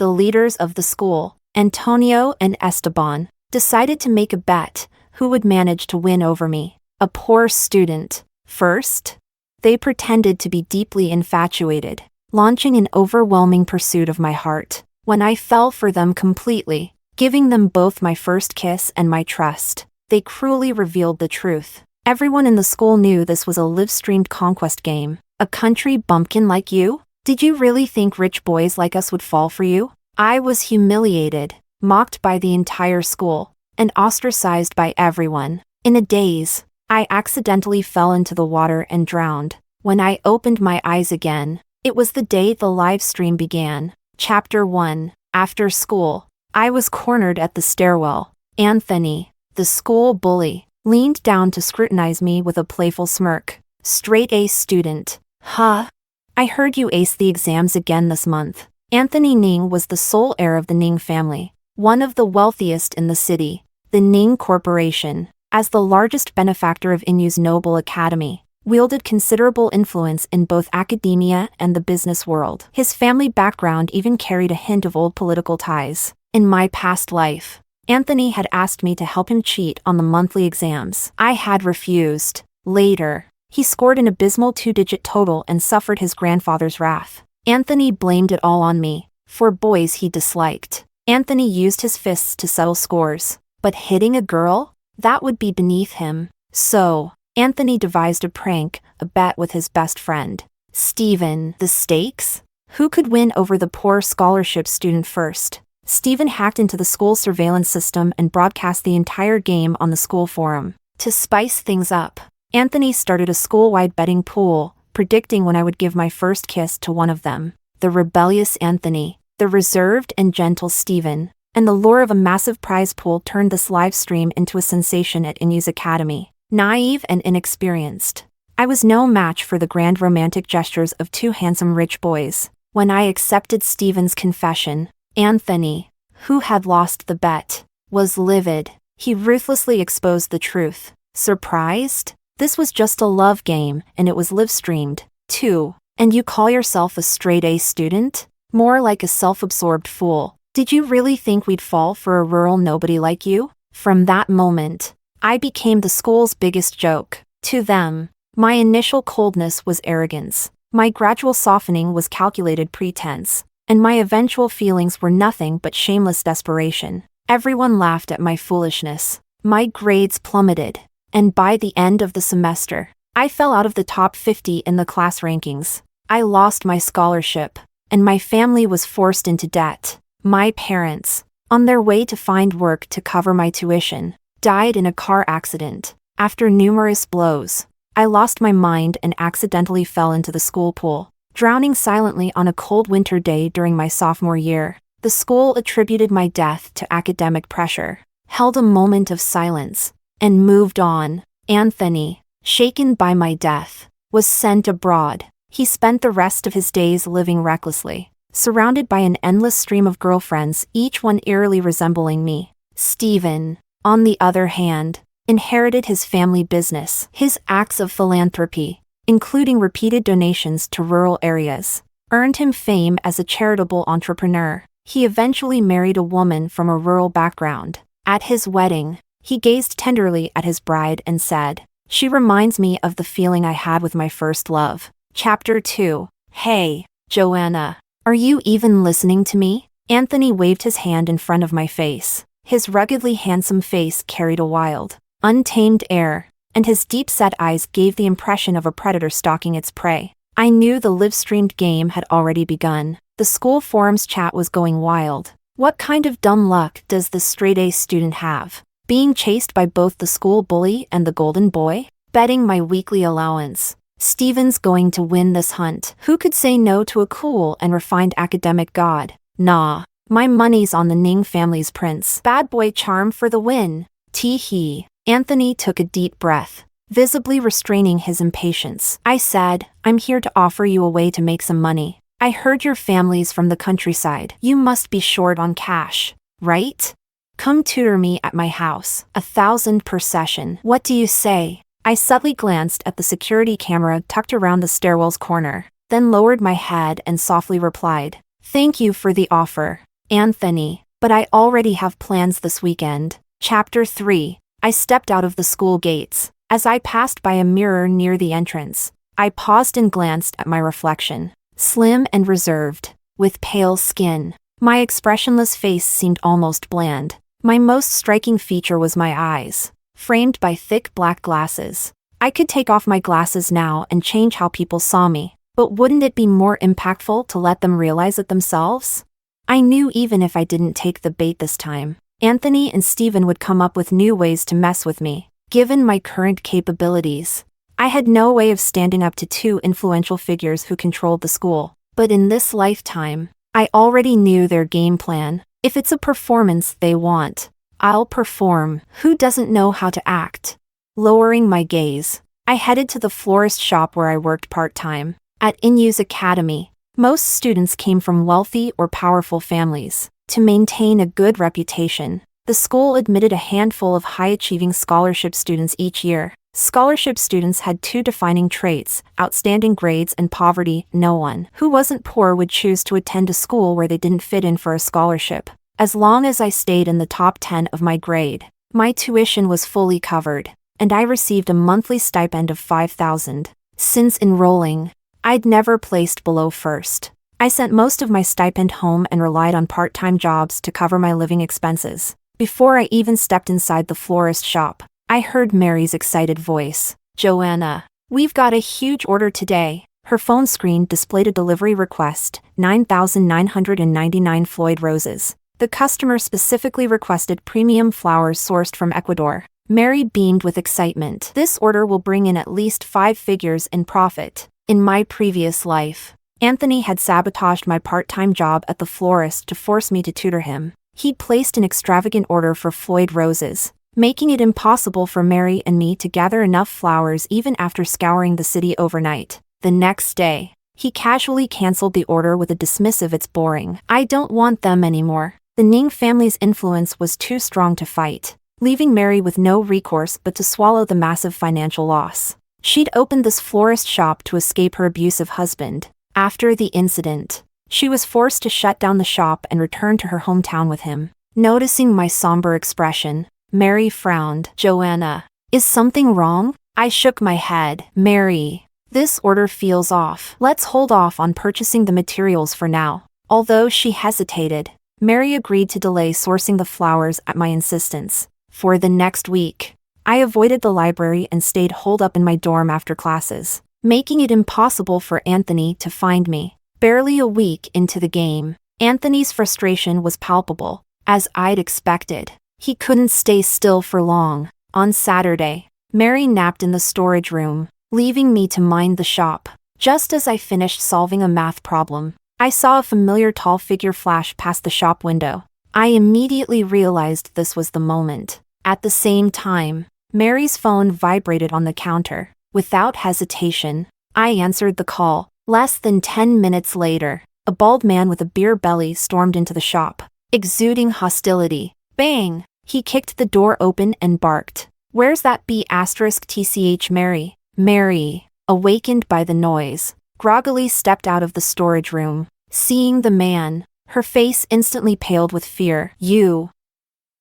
the leaders of the school, Antonio and Esteban, decided to make a bet who would manage to win over me, a poor student. First, they pretended to be deeply infatuated, launching an overwhelming pursuit of my heart. When I fell for them completely, giving them both my first kiss and my trust, they cruelly revealed the truth. Everyone in the school knew this was a live-streamed conquest game. A country bumpkin like you? Did you really think rich boys like us would fall for you? I was humiliated, mocked by the entire school, and ostracized by everyone. In a daze, I accidentally fell into the water and drowned. When I opened my eyes again, it was the day the live stream began. Chapter 1. After school, I was cornered at the stairwell. Anthony, the school bully, leaned down to scrutinize me with a playful smirk. Straight A student. Huh? I heard you aced the exams again this month. Anthony Ning was the sole heir of the Ning family, one of the wealthiest in the city. The Ning Corporation, as the largest benefactor of Inu's Noble Academy, wielded considerable influence in both academia and the business world. His family background even carried a hint of old political ties. In my past life, Anthony had asked me to help him cheat on the monthly exams. I had refused. Later, he scored an abysmal 2-digit total and suffered his grandfather's wrath. Anthony blamed it all on me, for boys he disliked. Anthony used his fists to settle scores, but hitting a girl? That would be beneath him. So, Anthony devised a prank, a bet with his best friend, Esteban. The stakes? Who could win over the poor scholarship student first? Esteban hacked into the school surveillance system and broadcast the entire game on the school forum. To spice things up, Anthony started a school-wide betting pool, predicting when I would give my first kiss to one of them. The rebellious Anthony, the reserved and gentle Esteban, and the lure of a massive prize pool turned this live stream into a sensation at Inu's Academy. Naive and inexperienced, I was no match for the grand romantic gestures of two handsome rich boys. When I accepted Esteban's confession, Anthony, who had lost the bet, was livid. He ruthlessly exposed the truth. Surprised? This was just a love game, and it was live-streamed, too. And you call yourself a straight-A student? More like a self-absorbed fool. Did you really think we'd fall for a rural nobody like you? From that moment, I became the school's biggest joke. To them, my initial coldness was arrogance. My gradual softening was calculated pretense. And my eventual feelings were nothing but shameless desperation. Everyone laughed at my foolishness. My grades plummeted. And by the end of the semester, I fell out of the top 50 in the class rankings. I lost my scholarship, and my family was forced into debt. My parents, on their way to find work to cover my tuition, died in a car accident. After numerous blows, I lost my mind and accidentally fell into the school pool, drowning silently on a cold winter day during my sophomore year. The school attributed my death to academic pressure, held a moment of silence, and moved on. Anthony, shaken by my death, was sent abroad. He spent the rest of his days living recklessly, surrounded by an endless stream of girlfriends, each one eerily resembling me. Esteban, on the other hand, inherited his family business. His acts of philanthropy, including repeated donations to rural areas, earned him fame as a charitable entrepreneur. He eventually married a woman from a rural background. At his wedding, he gazed tenderly at his bride and said, "She reminds me of the feeling I had with my first love." Chapter 2. Hey, Joanna, are you even listening to me? Anthony waved his hand in front of my face. His ruggedly handsome face carried a wild, untamed air, and his deep-set eyes gave the impression of a predator stalking its prey. I knew the live-streamed game had already begun. The school forums chat was going wild. What kind of dumb luck does this straight-A student have? Being chased by both the school bully and the golden boy? Betting my weekly allowance. Esteban's going to win this hunt. Who could say no to a cool and refined academic god? Nah, my money's on the Ning family's prince. Bad boy charm for the win. Tee-hee. Anthony took a deep breath, visibly restraining his impatience. I said, "I'm here to offer you a way to make some money. I heard your family's from the countryside. You must be short on cash, right? Come tutor me at my house. 1,000 per session. What do you say?" I subtly glanced at the security camera tucked around the stairwell's corner, then lowered my head and softly replied, "Thank you for the offer, Anthony, but I already have plans this weekend. Chapter 3. I stepped out of the school gates. As I passed by a mirror near the entrance, I paused and glanced at my reflection. Slim and reserved, with pale skin. My expressionless face seemed almost bland. My most striking feature was my eyes, framed by thick black glasses. I could take off my glasses now and change how people saw me, but wouldn't it be more impactful to let them realize it themselves? I knew even if I didn't take the bait this time, Anthony and Esteban would come up with new ways to mess with me. Given my current capabilities, I had no way of standing up to two influential figures who controlled the school. But in this lifetime, I already knew their game plan. If it's a performance they want, I'll perform. Who doesn't know how to act? Lowering my gaze, I headed to the florist shop where I worked part-time. At Inu's Academy, most students came from wealthy or powerful families. To maintain a good reputation, the school admitted a handful of high-achieving scholarship students each year. Scholarship students had two defining traits: outstanding grades and poverty. No one who wasn't poor would choose to attend a school where they didn't fit in for a scholarship. As long as I stayed in the top 10 of my grade, my tuition was fully covered, and I received a monthly stipend of $5,000. Since enrolling, I'd never placed below first. I sent most of my stipend home and relied on part-time jobs to cover my living expenses. Before I even stepped inside the florist shop, I heard Mary's excited voice. "Joanna, we've got a huge order today." Her phone screen displayed a delivery request: 9,999 Floyd roses. The customer specifically requested premium flowers sourced from Ecuador. Mary beamed with excitement. "This order will bring in at least 5 figures in profit." In my previous life, Anthony had sabotaged my part-time job at the florist to force me to tutor him. He'd placed an extravagant order for Floyd roses, making it impossible for Mary and me to gather enough flowers even after scouring the city overnight. The next day, he casually canceled the order with a dismissive "It's boring. I don't want them anymore." The Ning family's influence was too strong to fight, leaving Mary with no recourse but to swallow the massive financial loss. She'd opened this florist shop to escape her abusive husband. After the incident, she was forced to shut down the shop and return to her hometown with him. Noticing my somber expression, Mary frowned. "Joanna, is something wrong?" I shook my head. "Mary, this order feels off. Let's hold off on purchasing the materials for now." Although she hesitated, Mary agreed to delay sourcing the flowers at my insistence. For the next week, I avoided the library and stayed holed up in my dorm after classes, making it impossible for Anthony to find me. Barely a week into the game, Anthony's frustration was palpable. As I'd expected, he couldn't stay still for long. On Saturday, Mary napped in the storage room, leaving me to mind the shop. Just as I finished solving a math problem, I saw a familiar tall figure flash past the shop window. I immediately realized this was the moment. At the same time, Mary's phone vibrated on the counter. Without hesitation, I answered the call. Less than 10 minutes later, a bald man with a beer belly stormed into the shop, exuding hostility. Bang! He kicked the door open and barked. "Where's that B***TCH Mary?" Mary, awakened by the noise, groggily stepped out of the storage room. Seeing the man, her face instantly paled with fear. "You!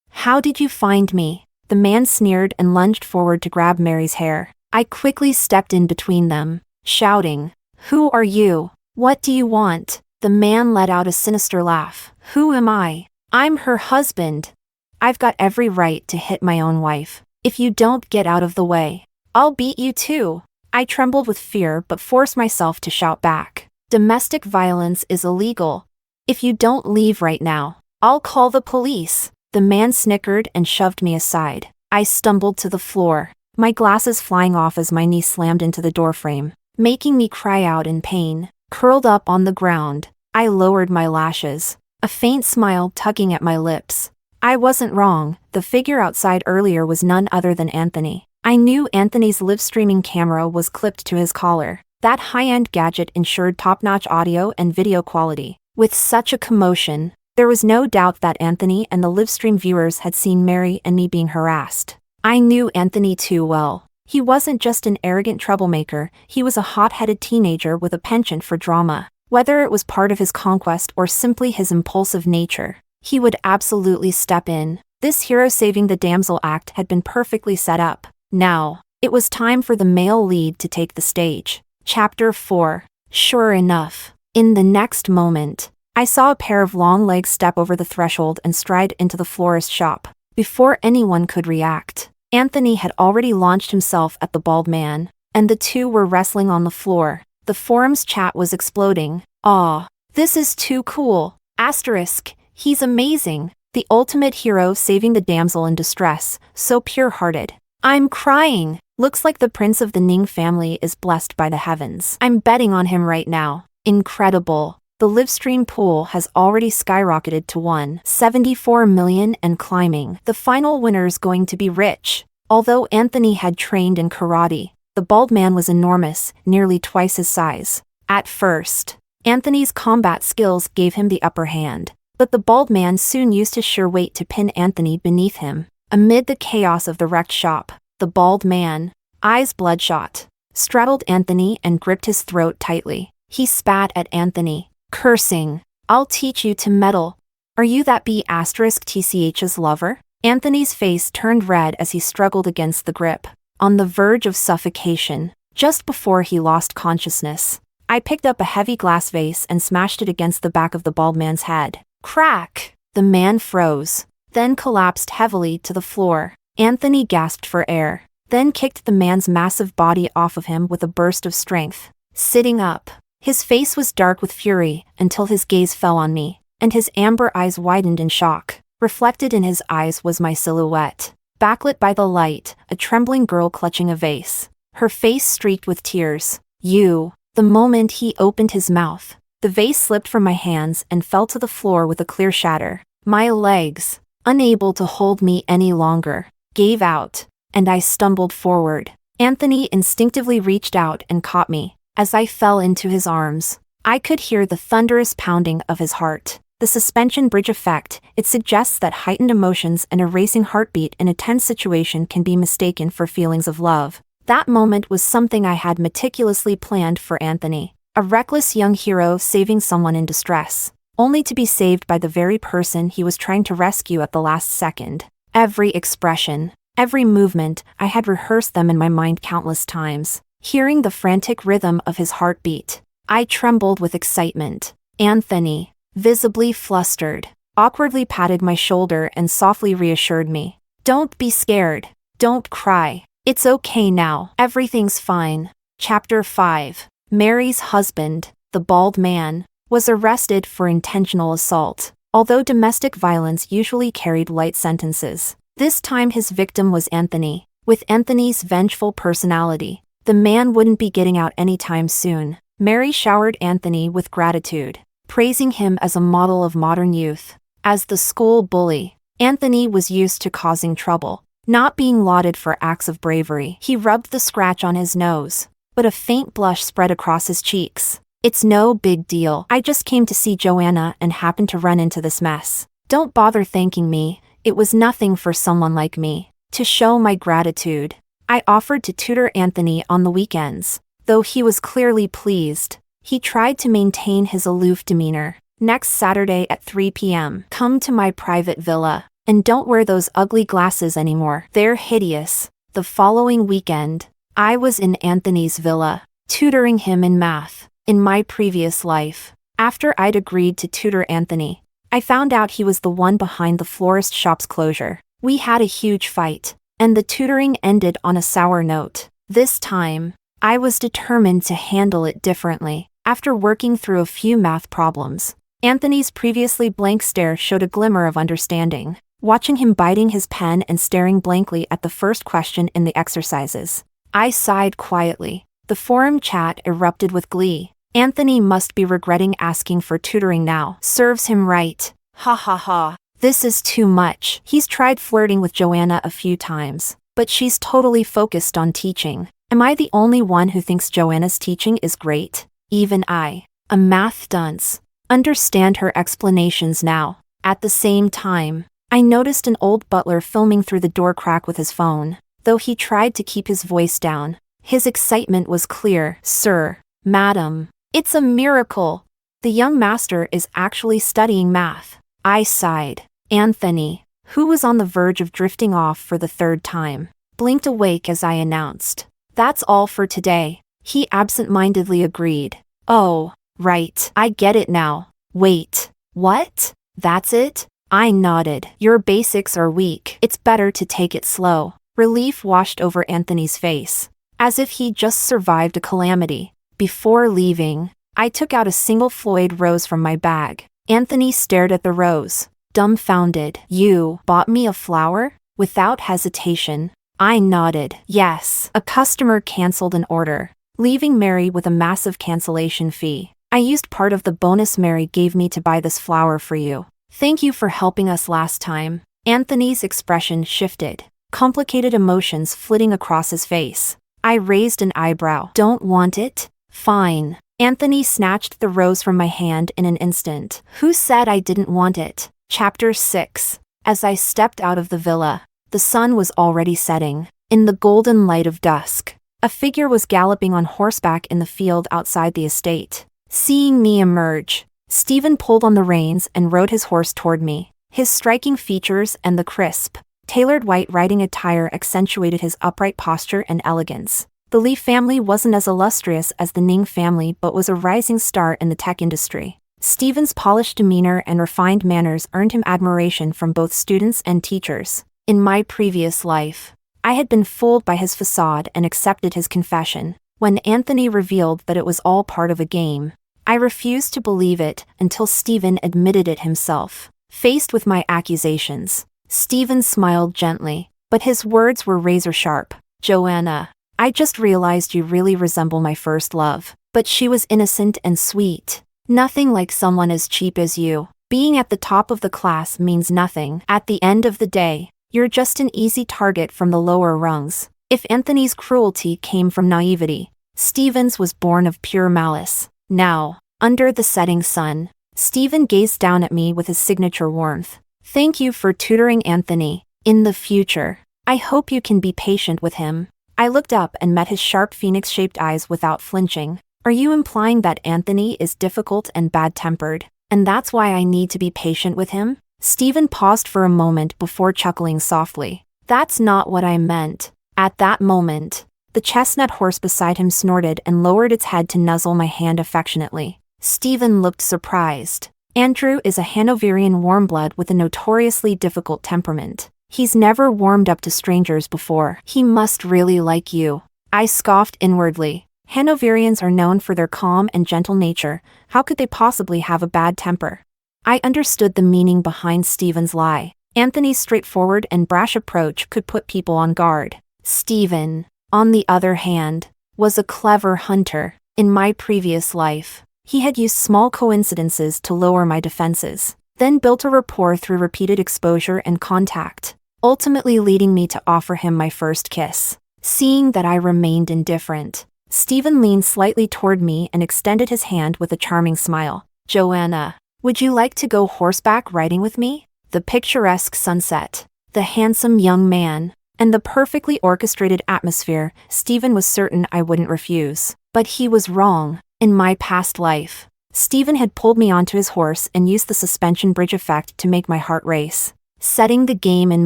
How did you find me?" The man sneered and lunged forward to grab Mary's hair. I quickly stepped in between them, shouting, "Who are you? What do you want?" The man let out a sinister laugh. "Who am I? I'm her husband. I've got every right to hit my own wife. If you don't get out of the way, I'll beat you too." I trembled with fear but forced myself to shout back. "Domestic violence is illegal. If you don't leave right now, I'll call the police." The man snickered and shoved me aside. I stumbled to the floor, my glasses flying off as my knee slammed into the doorframe, making me cry out in pain. Curled up on the ground, I lowered my lashes, a faint smile tugging at my lips. I wasn't wrong. The figure outside earlier was none other than Anthony. I knew Anthony's live streaming camera was clipped to his collar. That high-end gadget ensured top-notch audio and video quality. With such a commotion, there was no doubt that Anthony and the live stream viewers had seen Mary and me being harassed. I knew Anthony too well. He wasn't just an arrogant troublemaker, he was a hot-headed teenager with a penchant for drama. Whether it was part of his conquest or simply his impulsive nature, he would absolutely step in. This hero saving the damsel act had been perfectly set up. Now, it was time for the male lead to take the stage. Chapter 4. Sure enough, in the next moment, I saw a pair of long legs step over the threshold and stride into the florist shop. Before anyone could react, Anthony had already launched himself at the bald man, and the two were wrestling on the floor. The forum's chat was exploding. "Aw, this is too cool. Asterisk, he's amazing. The ultimate hero saving the damsel in distress, so pure-hearted. I'm crying. Looks like the prince of the Ning family is blessed by the heavens. I'm betting on him right now. Incredible. The livestream pool has already skyrocketed to 174 million and climbing. The final winner's going to be rich." Although Anthony had trained in karate, the bald man was enormous, nearly twice his size. At first, Anthony's combat skills gave him the upper hand, but the bald man soon used his sure weight to pin Anthony beneath him. Amid the chaos of the wrecked shop, the bald man, eyes bloodshot, straddled Anthony and gripped his throat tightly. He spat at Anthony, cursing, "I'll teach you to meddle. Are you that B***TCH's lover?" Anthony's face turned red as he struggled against the grip, on the verge of suffocation. Just before he lost consciousness, I picked up a heavy glass vase and smashed it against the back of the bald man's head. Crack! The man froze, then collapsed heavily to the floor. Anthony gasped for air, then kicked the man's massive body off of him with a burst of strength. Sitting up, his face was dark with fury until his gaze fell on me, and his amber eyes widened in shock. Reflected in his eyes was my silhouette, backlit by the light, a trembling girl clutching a vase, her face streaked with tears. "You." The moment he opened his mouth, the vase slipped from my hands and fell to the floor with a clear shatter. My legs, unable to hold me any longer, gave out, and I stumbled forward. Anthony instinctively reached out and caught me. As I fell into his arms, I could hear the thunderous pounding of his heart. The suspension bridge effect, it suggests that heightened emotions and a racing heartbeat in a tense situation can be mistaken for feelings of love. That moment was something I had meticulously planned for Anthony. A reckless young hero saving someone in distress, only to be saved by the very person he was trying to rescue at the last second. Every expression, every movement, I had rehearsed them in my mind countless times. Hearing the frantic rhythm of his heartbeat, I trembled with excitement. Anthony, visibly flustered, awkwardly patted my shoulder and softly reassured me. "Don't be scared. Don't cry. It's okay now. Everything's fine." Chapter 5. Mary's husband, the bald man, was arrested for intentional assault. Although domestic violence usually carried light sentences, this time his victim was Anthony. With Anthony's vengeful personality, the man wouldn't be getting out anytime soon. Mary showered Anthony with gratitude, praising him as a model of modern youth. As the school bully, Anthony was used to causing trouble, not being lauded for acts of bravery. He rubbed the scratch on his nose, but a faint blush spread across his cheeks. "It's no big deal. I just came to see Joanna and happened to run into this mess. Don't bother thanking me. It was nothing for someone like me." To show my gratitude, I offered to tutor Anthony on the weekends. Though he was clearly pleased, he tried to maintain his aloof demeanor. "Next Saturday at 3 p.m. come to my private villa, and don't wear those ugly glasses anymore. They're hideous." The following weekend, I was in Anthony's villa, tutoring him in math. In my previous life, after I'd agreed to tutor Anthony, I found out he was the one behind the florist shop's closure. We had a huge fight, and the tutoring ended on a sour note. This time, I was determined to handle it differently. After working through a few math problems, Anthony's previously blank stare showed a glimmer of understanding. Watching him biting his pen and staring blankly at the first question in the exercises, I sighed quietly. The forum chat erupted with glee. Anthony must be regretting asking for tutoring now. Serves him right. Ha ha ha. This is too much. He's tried flirting with Joanna a few times, but she's totally focused on teaching. Am I the only one who thinks Joanna's teaching is great? Even I, a math dunce, understand her explanations now. At the same time, I noticed an old butler filming through the door crack with his phone. Though he tried to keep his voice down, his excitement was clear. "Sir, madam, it's a miracle. The young master is actually studying math. I sighed. Anthony, who was on the verge of drifting off for the third time, blinked awake as I announced, "That's all for today." He absent-mindedly agreed. "Oh, right, I get it now. Wait, what? That's it?" I nodded. "Your basics are weak. It's better to take it slow." Relief washed over Anthony's face, as if he just survived a calamity. Before leaving, I took out a single Floyd rose from my bag. Anthony stared at the rose, dumbfounded. "You bought me a flower?" Without hesitation, I nodded. "Yes." A customer canceled an order, leaving Mary with a massive cancellation fee. "I used part of the bonus Mary gave me to buy this flower for you. Thank you for helping us last time." Anthony's expression shifted, complicated emotions flitting across his face. I raised an eyebrow. "Don't want it? Fine." Anthony snatched the rose from my hand in an instant. "Who said I didn't want it?" Chapter 6. As I stepped out of the villa, the sun was already setting. In the golden light of dusk, a figure was galloping on horseback in the field outside the estate. Seeing me emerge, Esteban pulled on the reins and rode his horse toward me. His striking features and the crisp, tailored white riding attire accentuated his upright posture and elegance. The Lee family wasn't as illustrious as the Ning family but was a rising star in the tech industry. Esteban's polished demeanor and refined manners earned him admiration from both students and teachers. In my previous life, I had been fooled by his facade and accepted his confession. When Anthony revealed that it was all part of a game, I refused to believe it until Esteban admitted it himself. Faced with my accusations, Esteban smiled gently, but his words were razor-sharp. "Joanna, I just realized you really resemble my first love." But she was innocent and sweet. "Nothing like someone as cheap as you. Being at the top of the class means nothing. At the end of the day, you're just an easy target from the lower rungs." If Anthony's cruelty came from naivety, Esteban's was born of pure malice. Now, under the setting sun, Esteban gazed down at me with his signature warmth. "Thank you for tutoring Anthony. In the future, I hope you can be patient with him." I looked up and met his sharp phoenix-shaped eyes without flinching. "Are you implying that Anthony is difficult and bad-tempered, and that's why I need to be patient with him?" Esteban paused for a moment before chuckling softly. "That's not what I meant." At that moment, the chestnut horse beside him snorted and lowered its head to nuzzle my hand affectionately. Esteban looked surprised. "Andrew is a Hanoverian warmblood with a notoriously difficult temperament. He's never warmed up to strangers before. He must really like you." I scoffed inwardly. Hanoverians are known for their calm and gentle nature. How could they possibly have a bad temper? I understood the meaning behind Esteban's lie. Anthony's straightforward and brash approach could put people on guard. Esteban, on the other hand, was a clever hunter. In my previous life, he had used small coincidences to lower my defenses, then built a rapport through repeated exposure and contact, ultimately leading me to offer him my first kiss. Seeing that I remained indifferent, Esteban leaned slightly toward me and extended his hand with a charming smile. "Joanna, would you like to go horseback riding with me?" The picturesque sunset, the handsome young man, and the perfectly orchestrated atmosphere, Esteban was certain I wouldn't refuse. But he was wrong. In my past life, Esteban had pulled me onto his horse and used the suspension bridge effect to make my heart race, setting the game in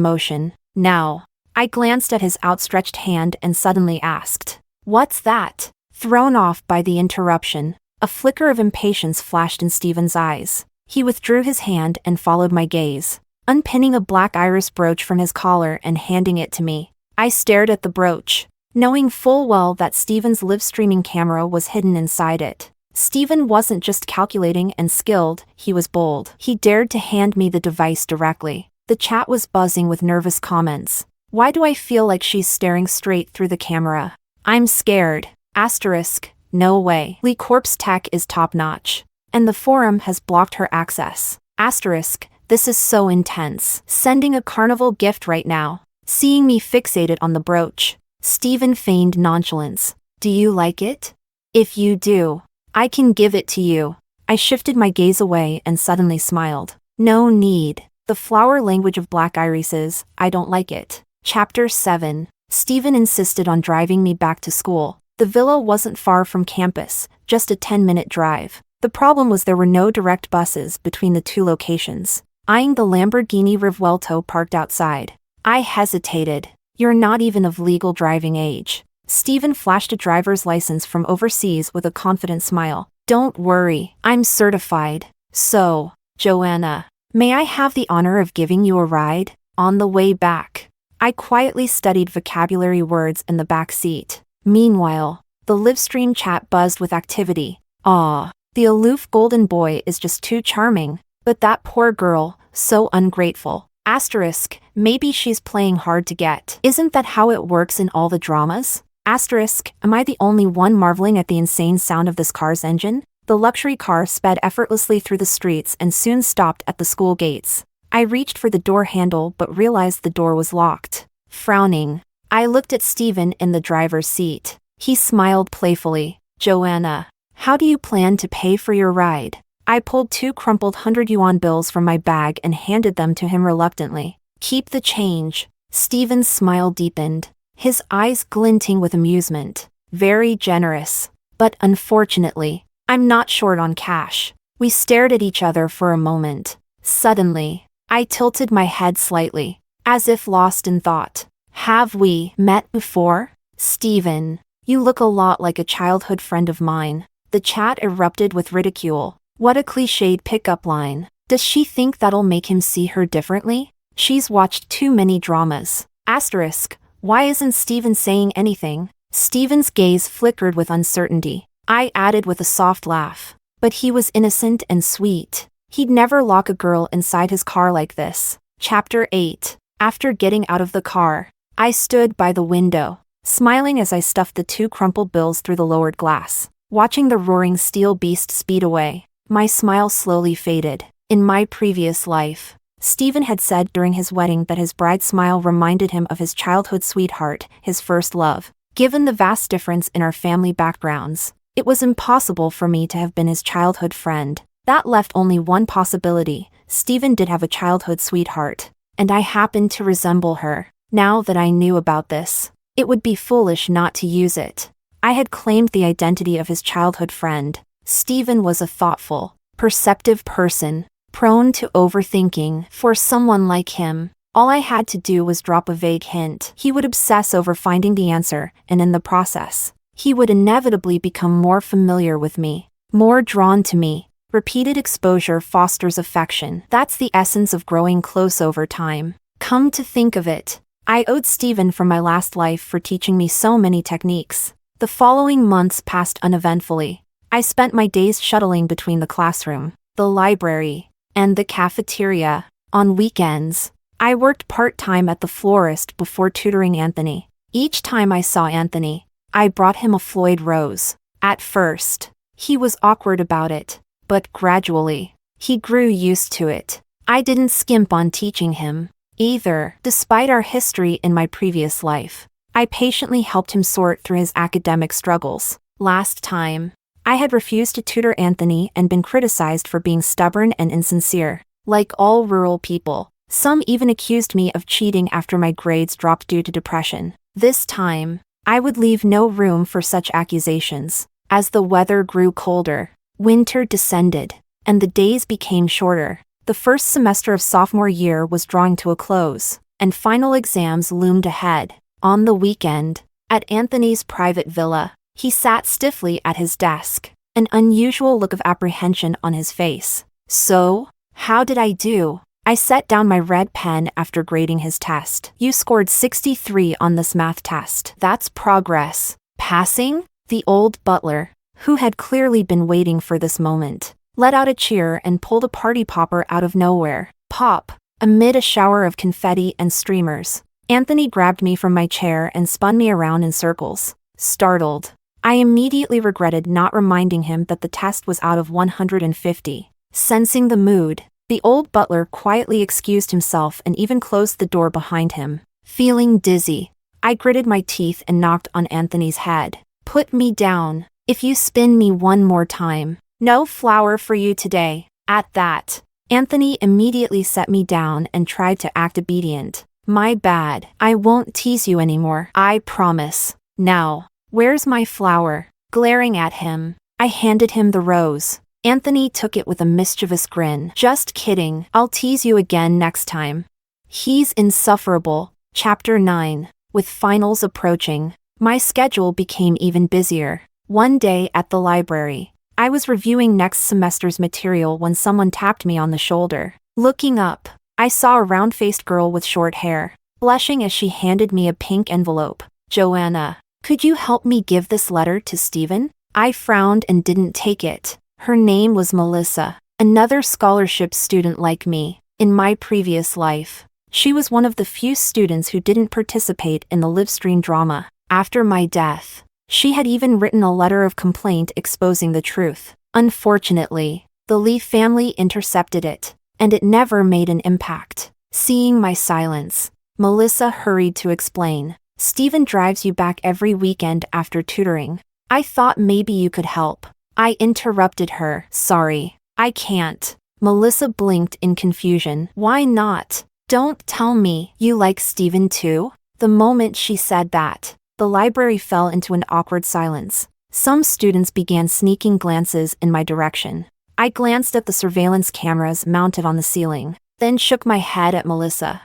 motion. Now, I glanced at his outstretched hand and suddenly asked, "What's that?" Thrown off by the interruption, a flicker of impatience flashed in Esteban's eyes. He withdrew his hand and followed my gaze, unpinning a black iris brooch from his collar and handing it to me. I stared at the brooch, knowing full well that Esteban's live-streaming camera was hidden inside it. Esteban wasn't just calculating and skilled, he was bold. He dared to hand me the device directly. The chat was buzzing with nervous comments. "Why do I feel like she's staring straight through the camera? I'm scared. Asterisk, no way. Lee Corp's tech is top-notch, and the forum has blocked her access. Asterisk, this is so intense. Sending a carnival gift right now." Seeing me fixated on the brooch, Esteban feigned nonchalance. "Do you like it? If you do, I can give it to you." I shifted my gaze away and suddenly smiled. "No need. The flower language of black irises, I don't like it." Chapter 7. Esteban insisted on driving me back to school. The villa wasn't far from campus, just a 10-minute drive. The problem was there were no direct buses between the two locations. Eyeing the Lamborghini Revuelto parked outside, I hesitated. You're not even of legal driving age. Esteban flashed a driver's license from overseas with a confident smile. Don't worry, I'm certified. So, Joanna, may I have the honor of giving you a ride? On the way back, I quietly studied vocabulary words in the back seat. Meanwhile, the livestream chat buzzed with activity. Ah, the aloof golden boy is just too charming. But that poor girl, so ungrateful. Asterisk, maybe she's playing hard to get. Isn't that how it works in all the dramas? Asterisk, am I the only one marveling at the insane sound of this car's engine? The luxury car sped effortlessly through the streets and soon stopped at the school gates. I reached for the door handle but realized the door was locked. Frowning, I looked at Esteban in the driver's seat. He smiled playfully. Joanna, how do you plan to pay for your ride? I pulled 2 crumpled 100 yuan bills from my bag and handed them to him reluctantly. Keep the change. Esteban's smile deepened, his eyes glinting with amusement. Very generous. But unfortunately, I'm not short on cash. We stared at each other for a moment. Suddenly, I tilted my head slightly, as if lost in thought. Have we met before? Esteban, you look a lot like a childhood friend of mine. The chat erupted with ridicule. What a cliched pickup line. Does she think that'll make him see her differently? She's watched too many dramas. Asterisk, why isn't Esteban saying anything? Esteban's gaze flickered with uncertainty. I added with a soft laugh. But he was innocent and sweet. He'd never lock a girl inside his car like this. Chapter 8. After getting out of the car, I stood by the window, smiling as I stuffed the 2 crumpled bills through the lowered glass. Watching the roaring steel beast speed away, my smile slowly faded. In my previous life, Esteban had said during his wedding that his bride's smile reminded him of his childhood sweetheart, his first love. Given the vast difference in our family backgrounds, it was impossible for me to have been his childhood friend. That left only one possibility. Esteban did have a childhood sweetheart, and I happened to resemble her. Now that I knew about this, it would be foolish not to use it. I had claimed the identity of his childhood friend. Esteban was a thoughtful, perceptive person, prone to overthinking. For someone like him, all I had to do was drop a vague hint. He would obsess over finding the answer, and in the process, he would inevitably become more familiar with me, more drawn to me. Repeated exposure fosters affection. That's the essence of growing close over time. Come to think of it, I owed Esteban from my last life for teaching me so many techniques. The following months passed uneventfully. I spent my days shuttling between the classroom, the library, and the cafeteria. On weekends, I worked part-time at the florist before tutoring Anthony. Each time I saw Anthony, I brought him a Floyd rose. At first, he was awkward about it, but gradually, he grew used to it. I didn't skimp on teaching him, either. Despite our history in my previous life, I patiently helped him sort through his academic struggles. Last time, I had refused to tutor Anthony and been criticized for being stubborn and insincere. Like all rural people, some even accused me of cheating after my grades dropped due to depression. This time, I would leave no room for such accusations. As the weather grew colder, winter descended, and the days became shorter. The first semester of sophomore year was drawing to a close, and final exams loomed ahead. On the weekend, at Anthony's private villa, he sat stiffly at his desk, an unusual look of apprehension on his face. So, how did I do? I set down my red pen after grading his test. You scored 63 on this math test. That's progress. Passing? The old butler, who had clearly been waiting for this moment, let out a cheer and pulled a party popper out of nowhere. Pop! Amid a shower of confetti and streamers, Anthony grabbed me from my chair and spun me around in circles. Startled, I immediately regretted not reminding him that the test was out of 150. Sensing the mood, the old butler quietly excused himself and even closed the door behind him. Feeling dizzy, I gritted my teeth and knocked on Anthony's head. Put me down. If you spin me one more time, no flower for you today. At that, Anthony immediately set me down and tried to act obedient. My bad. I won't tease you anymore. I promise. Now, where's my flower? Glaring at him, I handed him the rose. Anthony took it with a mischievous grin. Just kidding, I'll tease you again next time. He's insufferable. Chapter 9. With finals approaching, my schedule became even busier. One day at the library, I was reviewing next semester's material when someone tapped me on the shoulder. Looking up, I saw a round-faced girl with short hair, blushing as she handed me a pink envelope. Joanna, could you help me give this letter to Esteban? I frowned and didn't take it. Her name was Melissa, another scholarship student like me. In my previous life, she was one of the few students who didn't participate in the livestream drama. After my death, she had even written a letter of complaint exposing the truth. Unfortunately, the Lee family intercepted it, and it never made an impact. Seeing my silence, Melissa hurried to explain. Esteban drives you back every weekend after tutoring. I thought maybe you could help. I interrupted her. Sorry, I can't. Melissa blinked in confusion. Why not? Don't tell me you like Esteban too? The moment she said that, the library fell into an awkward silence. Some students began sneaking glances in my direction. I glanced at the surveillance cameras mounted on the ceiling, then shook my head at Melissa.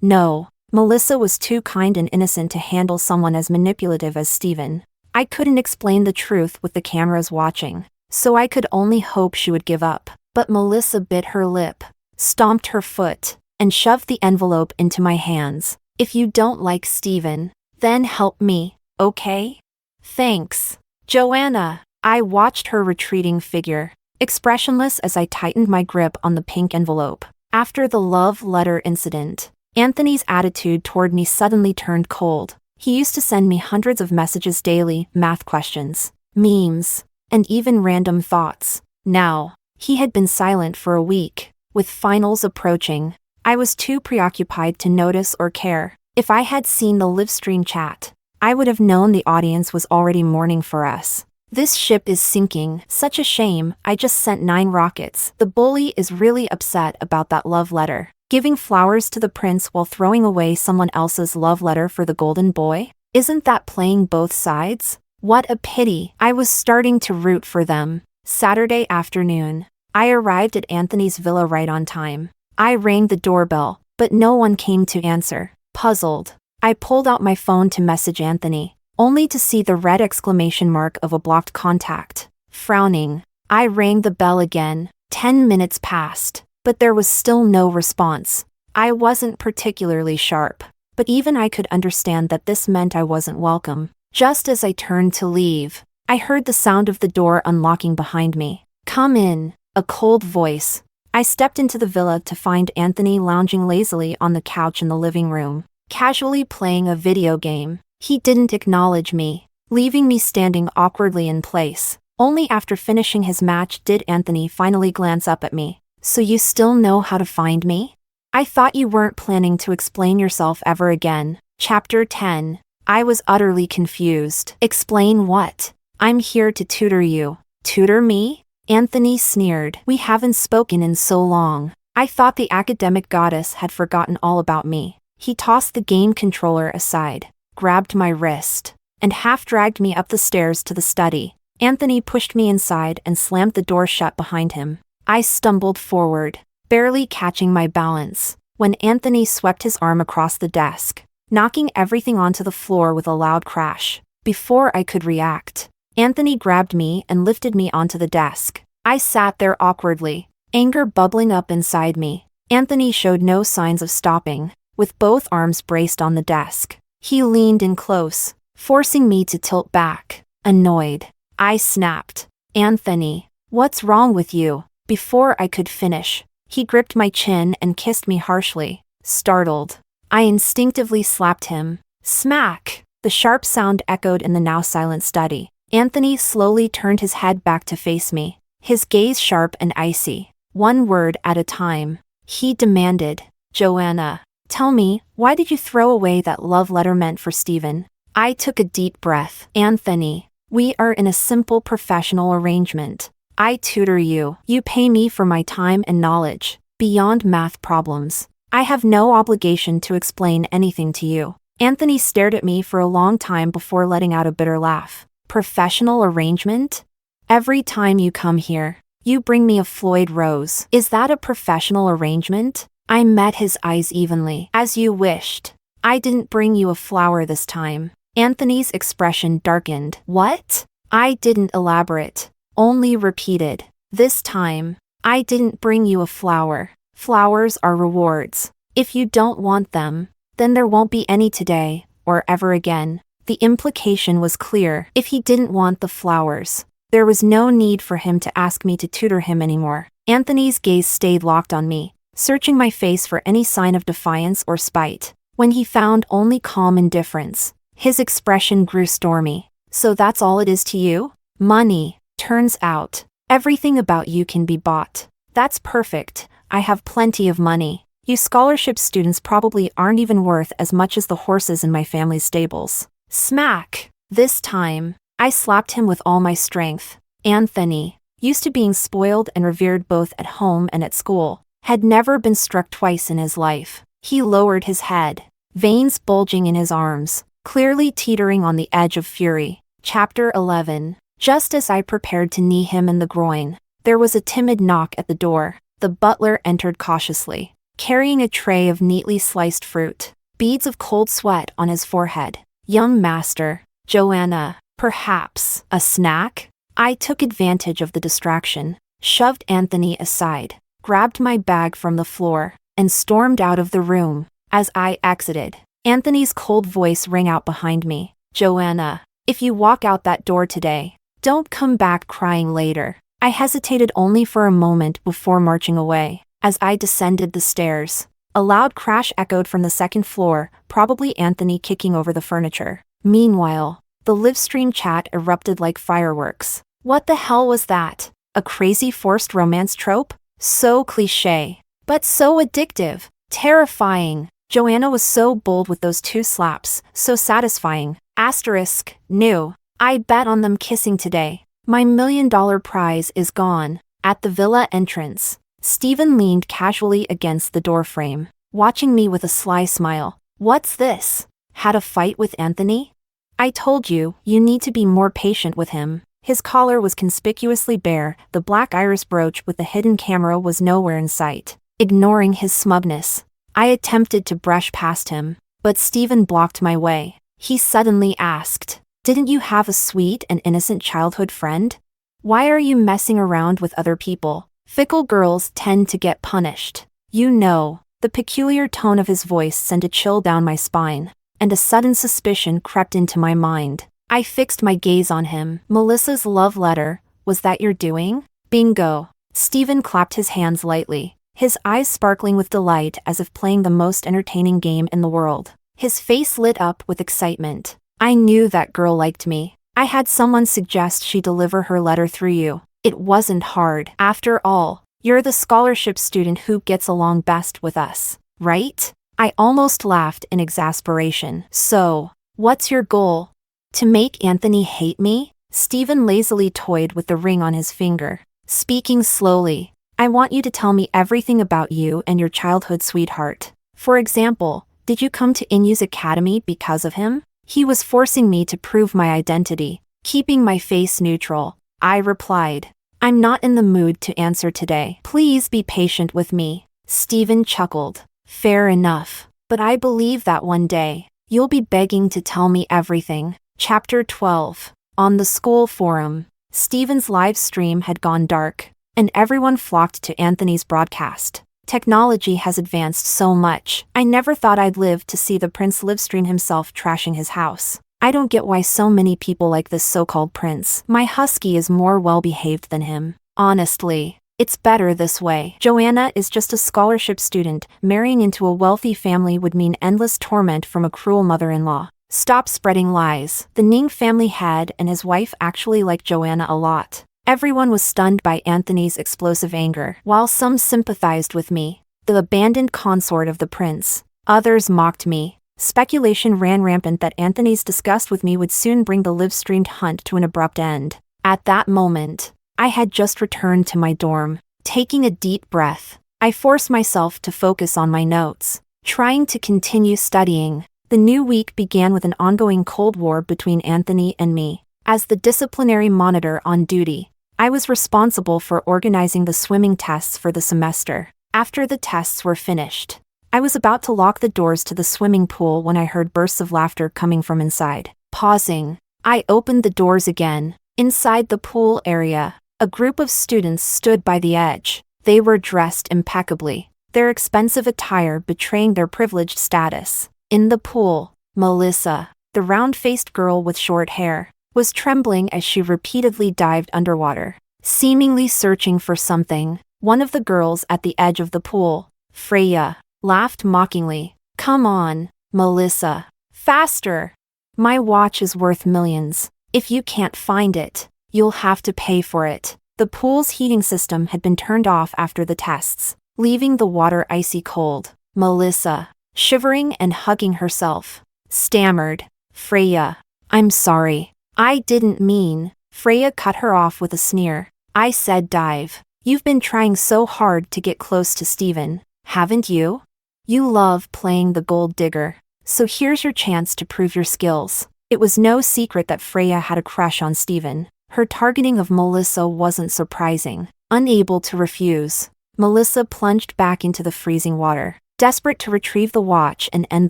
No. Melissa was too kind and innocent to handle someone as manipulative as Esteban. I couldn't explain the truth with the cameras watching, so I could only hope she would give up. But Melissa bit her lip, stomped her foot, and shoved the envelope into my hands. If you don't like Esteban, then help me, okay? Thanks. Joanna. I watched her retreating figure, expressionless as I tightened my grip on the pink envelope. After the love letter incident, Anthony's attitude toward me suddenly turned cold. He used to send me hundreds of messages daily, math questions, memes, and even random thoughts. Now, he had been silent for a week. With finals approaching, I was too preoccupied to notice or care. If I had seen the livestream chat, I would have known the audience was already mourning for us. This ship is sinking. Such a shame. I just sent 9 rockets. The bully is really upset about that love letter. Giving flowers to the prince while throwing away someone else's love letter for the golden boy? Isn't that playing both sides? What a pity. I was starting to root for them. Saturday afternoon, I arrived at Anthony's villa right on time. I rang the doorbell, but no one came to answer. Puzzled, I pulled out my phone to message Anthony, only to see the red exclamation mark of a blocked contact. Frowning, I rang the bell again. 10 minutes passed, but there was still no response. I wasn't particularly sharp, but even I could understand that this meant I wasn't welcome. Just as I turned to leave, I heard the sound of the door unlocking behind me. Come in, a cold voice. I stepped into the villa to find Anthony lounging lazily on the couch in the living room, casually playing a video game. He didn't acknowledge me, leaving me standing awkwardly in place. Only after finishing his match did Anthony finally glance up at me. So you still know how to find me? I thought you weren't planning to explain yourself ever again. Chapter 10. I was utterly confused. Explain what? I'm here to tutor you. Tutor me? Anthony sneered. We haven't spoken in so long. I thought the academic goddess had forgotten all about me. He tossed the game controller aside, grabbed my wrist, and half-dragged me up the stairs to the study. Anthony pushed me inside and slammed the door shut behind him. I stumbled forward, barely catching my balance, when Anthony swept his arm across the desk, knocking everything onto the floor with a loud crash. Before I could react, Anthony grabbed me and lifted me onto the desk. I sat there awkwardly, anger bubbling up inside me. Anthony showed no signs of stopping, with both arms braced on the desk. He leaned in close, forcing me to tilt back. Annoyed, I snapped, Anthony, what's wrong with you? Before I could finish, he gripped my chin and kissed me harshly. Startled, I instinctively slapped him. Smack! The sharp sound echoed in the now silent study. Anthony slowly turned his head back to face me, his gaze sharp and icy. One word at a time, he demanded, Joanna, tell me, why did you throw away that love letter meant for Esteban? I took a deep breath. Anthony, we are in a simple professional arrangement. I tutor you. You pay me for my time and knowledge, beyond math problems. I have no obligation to explain anything to you. Anthony stared at me for a long time before letting out a bitter laugh. Professional arrangement? Every time you come here, You bring me a Floyd rose. Is that a professional arrangement? I met his eyes evenly. As you wished. I didn't bring you a flower this time. Anthony's expression darkened. What? I didn't elaborate. Only repeated. This time. I didn't bring you a flower. Flowers are rewards. If you don't want them, then there won't be any today, or ever again. The implication was clear. If he didn't want the flowers, there was no need for him to ask me to tutor him anymore. Anthony's gaze stayed locked on me, searching my face for any sign of defiance or spite. When he found only calm indifference, his expression grew stormy. So that's all it is to you? Money. Turns out, everything about you can be bought. That's perfect. I have plenty of money. You scholarship students probably aren't even worth as much as the horses in my family's stables. Smack! This time, I slapped him with all my strength. Anthony, used to being spoiled and revered both at home and at school, had never been struck twice in his life. He lowered his head, veins bulging in his arms, clearly teetering on the edge of fury. Chapter 11. Just as I prepared to knee him in the groin, there was a timid knock at the door. The butler entered cautiously, carrying a tray of neatly sliced fruit, beads of cold sweat on his forehead. Young master, Joanna, perhaps a snack? I took advantage of the distraction, shoved Anthony aside, grabbed my bag from the floor, and stormed out of the room. As I exited, Anthony's cold voice rang out behind me. Joanna, if you walk out that door today, don't come back crying later. I hesitated only for a moment before marching away. As I descended the stairs, a loud crash echoed from the second floor, probably Anthony kicking over the furniture. Meanwhile, the livestream chat erupted like fireworks. What the hell was that? A crazy forced romance trope? So cliché, but so addictive, terrifying. Joanna was so bold with those 2 slaps, so satisfying. Asterisk, new. I bet on them kissing today. My $1 million prize is gone. At the villa entrance, Esteban leaned casually against the doorframe, watching me with a sly smile. What's this? Had a fight with Anthony? I told you, you need to be more patient with him. His collar was conspicuously bare, the black iris brooch with the hidden camera was nowhere in sight. Ignoring his smugness, I attempted to brush past him, but Esteban blocked my way. He suddenly asked, "Didn't you have a sweet and innocent childhood friend? Why are you messing around with other people? Fickle girls tend to get punished. You know." The peculiar tone of his voice sent a chill down my spine, and a sudden suspicion crept into my mind. I fixed my gaze on him. Melissa's love letter, was that your doing? Bingo. Esteban clapped his hands lightly, his eyes sparkling with delight as if playing the most entertaining game in the world. His face lit up with excitement. I knew that girl liked me. I had someone suggest she deliver her letter through you. It wasn't hard. After all, you're the scholarship student who gets along best with us, right? I almost laughed in exasperation. So, what's your goal? To make Anthony hate me? Esteban lazily toyed with the ring on his finger, speaking slowly. I want you to tell me everything about you and your childhood sweetheart. For example, did you come to Inu's academy because of him? He was forcing me to prove my identity, keeping my face neutral. I replied, I'm not in the mood to answer today. Please be patient with me. Esteban chuckled. Fair enough. But I believe that one day, you'll be begging to tell me everything. Chapter 12. On the school forum, Esteban's live stream had gone dark, and everyone flocked to Anthony's broadcast. Technology has advanced so much. I never thought I'd live to see the prince livestream himself trashing his house. I don't get why so many people like this so-called prince. My husky is more well-behaved than him. Honestly, it's better this way. Joanna is just a scholarship student. Marrying into a wealthy family would mean endless torment from a cruel mother-in-law. Stop spreading lies. The Ning family head and his wife actually liked Joanna a lot. Everyone was stunned by Anthony's explosive anger. While some sympathized with me, the abandoned consort of the prince, others mocked me. Speculation ran rampant that Anthony's disgust with me would soon bring the live-streamed hunt to an abrupt end. At that moment, I had just returned to my dorm. Taking a deep breath, I forced myself to focus on my notes, trying to continue studying. The new week began with an ongoing Cold War between Anthony and me. As the disciplinary monitor on duty, I was responsible for organizing the swimming tests for the semester. After the tests were finished, I was about to lock the doors to the swimming pool when I heard bursts of laughter coming from inside. Pausing, I opened the doors again. Inside the pool area, a group of students stood by the edge. They were dressed impeccably, their expensive attire betraying their privileged status. In the pool, Melissa, the round-faced girl with short hair, was trembling as she repeatedly dived underwater, seemingly searching for something. One of the girls at the edge of the pool, Freya, laughed mockingly. "Come on, Melissa. Faster! My watch is worth millions. If you can't find it, you'll have to pay for it." The pool's heating system had been turned off after the tests, leaving the water icy cold. Melissa, shivering and hugging herself, stammered, "Freya, I'm sorry. I didn't mean." Freya cut her off with a sneer. "I said dive. You've been trying so hard to get close to Steven, haven't you? You love playing the gold digger, so here's your chance to prove your skills." It was no secret that Freya had a crush on Steven. Her targeting of Melissa wasn't surprising. Unable to refuse, Melissa plunged back into the freezing water, desperate to retrieve the watch and end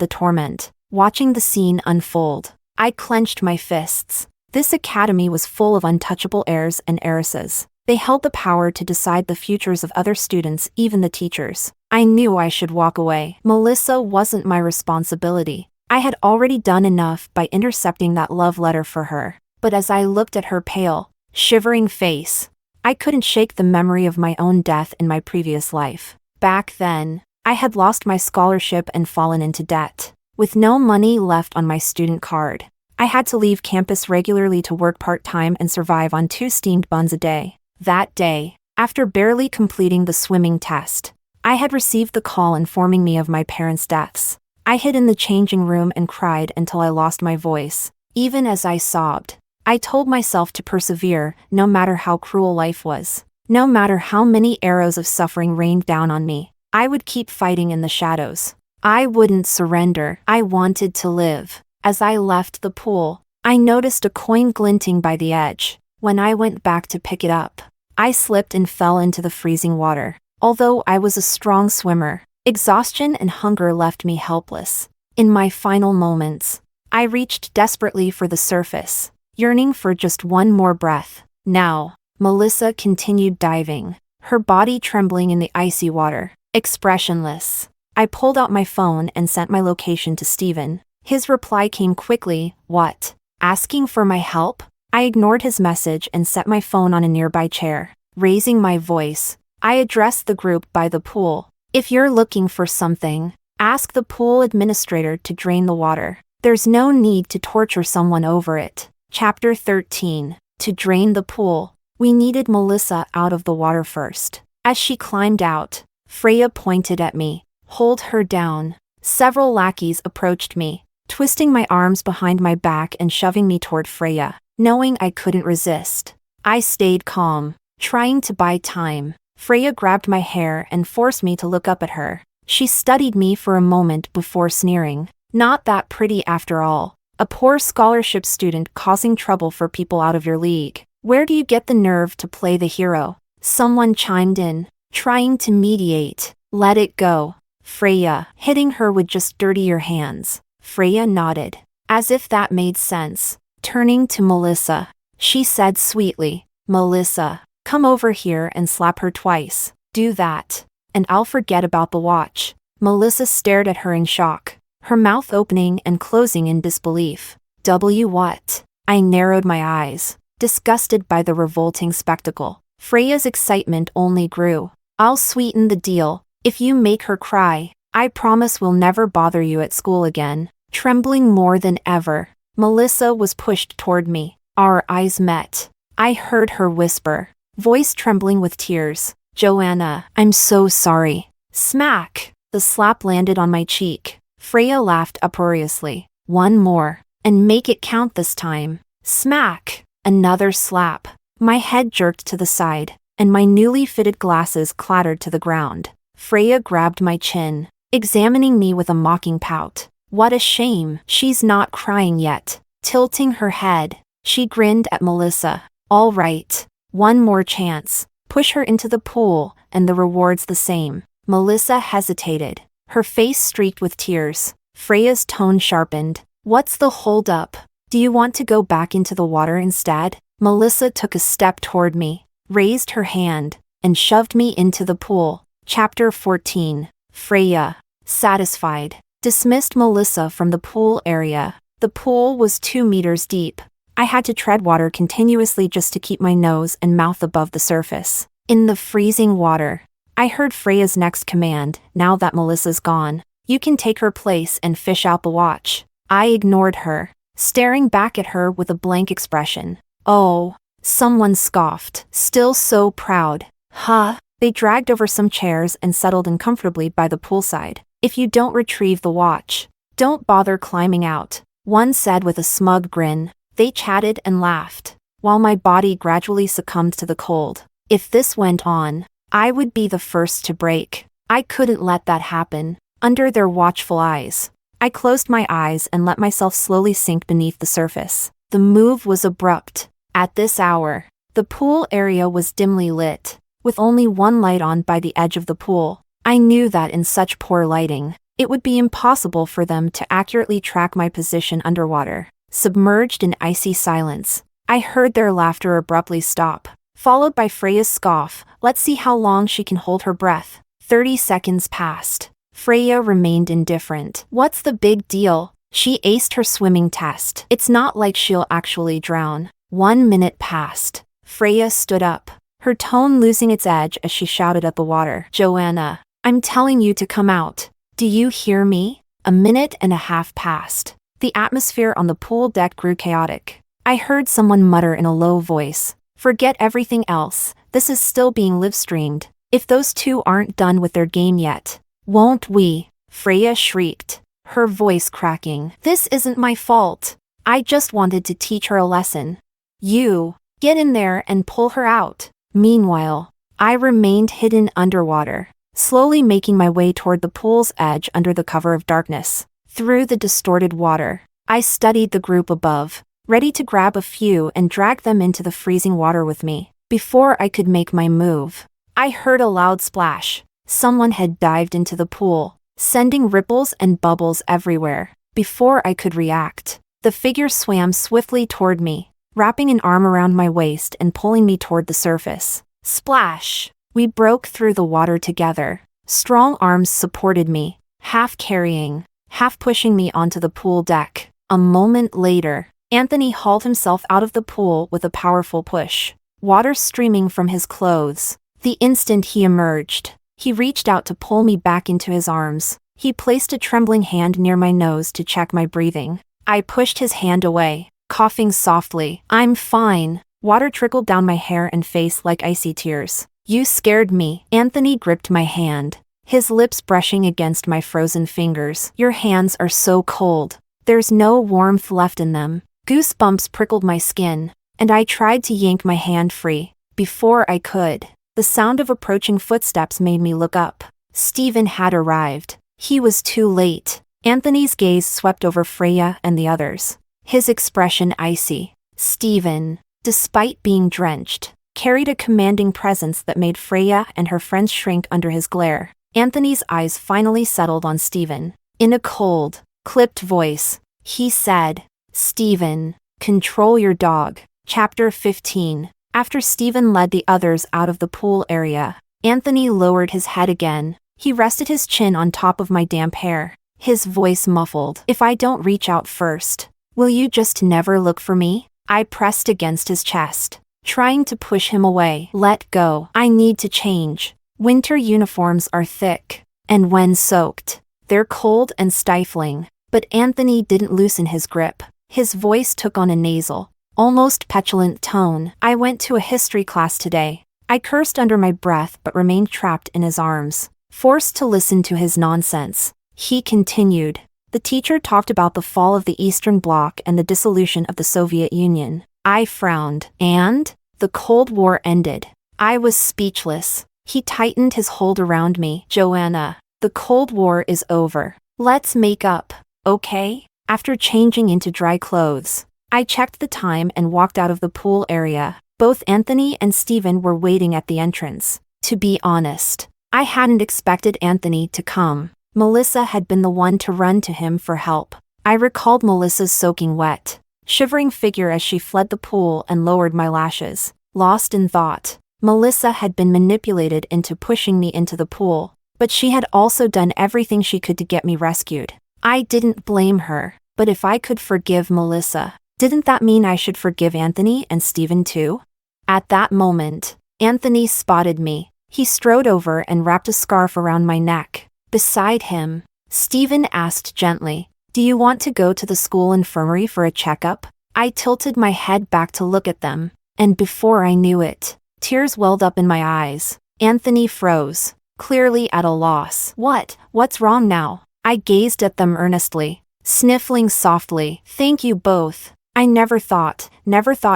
the torment. Watching the scene unfold, I clenched my fists. This academy was full of untouchable heirs and heiresses. They held the power to decide the futures of other students, even the teachers. I knew I should walk away. Melissa wasn't my responsibility. I had already done enough by intercepting that love letter for her. But as I looked at her pale, shivering face, I couldn't shake the memory of my own death in my previous life. Back then, I had lost my scholarship and fallen into debt. With no money left on my student card, I had to leave campus regularly to work part-time and survive on 2 steamed buns a day. That day, after barely completing the swimming test, I had received the call informing me of my parents' deaths. I hid in the changing room and cried until I lost my voice. Even as I sobbed, I told myself to persevere, no matter how cruel life was. No matter how many arrows of suffering rained down on me, I would keep fighting in the shadows. I wouldn't surrender. I wanted to live. As I left the pool, I noticed a coin glinting by the edge. When I went back to pick it up, I slipped and fell into the freezing water. Although I was a strong swimmer, exhaustion and hunger left me helpless. In my final moments, I reached desperately for the surface, yearning for just one more breath. Now, Melissa continued diving, her body trembling in the icy water, expressionless. I pulled out my phone and sent my location to Steven. His reply came quickly. "What? Asking for my help?" I ignored his message and set my phone on a nearby chair. Raising my voice, I addressed the group by the pool. "If you're looking for something, ask the pool administrator to drain the water. There's no need to torture someone over it." Chapter 13. To drain the pool. We needed Melissa out of the water first. As she climbed out, Freya pointed at me. "Hold her down." Several lackeys approached me, twisting my arms behind my back and shoving me toward Freya. Knowing I couldn't resist, I stayed calm, trying to buy time. Freya grabbed my hair and forced me to look up at her. She studied me for a moment before sneering. "Not that pretty after all. A poor scholarship student causing trouble for people out of your league. Where do you get the nerve to play the hero?" Someone chimed in, trying to mediate. "Let it go, Freya. Hitting her would just dirty your hands." Freya nodded, as if that made sense. Turning to Melissa, she said sweetly, "Melissa, come over here and slap her twice. Do that, and I'll forget about the watch." Melissa stared at her in shock, her mouth opening and closing in disbelief. What? I narrowed my eyes, disgusted by the revolting spectacle. Freya's excitement only grew. "I'll sweeten the deal. If you make her cry, I promise we'll never bother you at school again." Trembling more than ever, Melissa was pushed toward me. Our eyes met. I heard her whisper, voice trembling with tears, "Joanna, I'm so sorry." Smack! The slap landed on my cheek. Freya laughed uproariously. "One more, and make it count this time." Smack! Another slap. My head jerked to the side, and my newly fitted glasses clattered to the ground. Freya grabbed my chin, examining me with a mocking pout. "What a shame, she's not crying yet." Tilting her head, she grinned at Melissa. "All right, One more chance. Push her into the pool, and the reward's the same. Melissa hesitated. Her face streaked with tears. Freya's tone sharpened. What's the holdup? Do you want to go back into the water instead? Melissa took a step toward me, raised her hand, and shoved me into the pool. Chapter 14. Freya, satisfied, dismissed Melissa from the pool area. The pool was 2 meters deep. I had to tread water continuously just to keep my nose and mouth above the surface. In the freezing water, I heard Freya's next command. Now that Melissa's gone, you can take her place and fish out the watch. I ignored her, staring back at her with a blank expression. Oh, someone scoffed, still so proud. Huh? They dragged over some chairs and settled uncomfortably by the poolside. If you don't retrieve the watch, don't bother climbing out, one said with a smug grin. They chatted and laughed, while my body gradually succumbed to the cold. If this went on, I would be the first to break. I couldn't let that happen. Under their watchful eyes, I closed my eyes and let myself slowly sink beneath the surface. The move was abrupt. At this hour, the pool area was dimly lit, with only one light on by the edge of the pool. I knew that in such poor lighting, it would be impossible for them to accurately track my position underwater. Submerged in icy silence, I heard their laughter abruptly stop, followed by Freya's scoff. Let's see how long she can hold her breath. 30 seconds passed. Freya remained indifferent. What's the big deal? She aced her swimming test. It's not like she'll actually drown. 1 minute passed. Freya stood up, her tone losing its edge as she shouted at the water. Joanna, I'm telling you to come out. Do you hear me? A minute and a half passed. The atmosphere on the pool deck grew chaotic. I heard someone mutter in a low voice. Forget everything else, this is still being live-streamed. If those two aren't done with their game yet, won't we? Freya shrieked, her voice cracking. This isn't my fault. I just wanted to teach her a lesson. You, get in there and pull her out. Meanwhile, I remained hidden underwater, slowly making my way toward the pool's edge under the cover of darkness. Through the distorted water, I studied the group above, ready to grab a few and drag them into the freezing water with me. Before I could make my move, I heard a loud splash. Someone had dived into the pool, sending ripples and bubbles everywhere. Before I could react, the figure swam swiftly toward me, wrapping an arm around my waist and pulling me toward the surface. Splash! We broke through the water together. Strong arms supported me, half carrying, half pushing me onto the pool deck. A moment later, Anthony hauled himself out of the pool with a powerful push, water streaming from his clothes. The instant he emerged, he reached out to pull me back into his arms. He placed a trembling hand near my nose to check my breathing. I pushed his hand away, coughing softly. I'm fine. Water trickled down my hair and face like icy tears. You scared me. Anthony gripped my hand, his lips brushing against my frozen fingers. Your hands are so cold. There's no warmth left in them. Goosebumps prickled my skin, and I tried to yank my hand free. Before I could, the sound of approaching footsteps made me look up. Esteban had arrived. He was too late. Anthony's gaze swept over Freya and the others, his expression icy. Esteban, despite being drenched, carried a commanding presence that made Freya and her friends shrink under his glare. Anthony's eyes finally settled on Esteban. In a cold, clipped voice, he said, Esteban, control your dog. Chapter 15. After Esteban led the others out of the pool area, Anthony lowered his head again. He rested his chin on top of my damp hair, his voice muffled. If I don't reach out first, will you just never look for me? I pressed against his chest, trying to push him away. Let go. I need to change. Winter uniforms are thick, and when soaked, they're cold and stifling. But Anthony didn't loosen his grip. His voice took on a nasal, almost petulant tone. I went to a history class today. I cursed under my breath but remained trapped in his arms, forced to listen to his nonsense. He continued. The teacher talked about the fall of the Eastern Bloc and the dissolution of the Soviet Union. I frowned. And? The Cold War ended. I was speechless. He tightened his hold around me. Joanna, the Cold War is over. Let's make up, okay? After changing into dry clothes, I checked the time and walked out of the pool area. Both Anthony and Steven were waiting at the entrance. To be honest, I hadn't expected Anthony to come. Melissa had been the one to run to him for help. I recalled Melissa's soaking wet, shivering figure as she fled the pool and lowered my lashes. Lost in thought, Melissa had been manipulated into pushing me into the pool, but she had also done everything she could to get me rescued. I didn't blame her, but if I could forgive Melissa, didn't that mean I should forgive Anthony and Steven too? At that moment, Anthony spotted me. He strode over and wrapped a scarf around my neck. Beside him, Steven asked gently, "Do you want to go to the school infirmary for a checkup?" I tilted my head back to look at them, and before I knew it, tears welled up in my eyes. Anthony froze, clearly at a loss. What's wrong now? I gazed at them earnestly, sniffling softly. "Thank you both. I never thought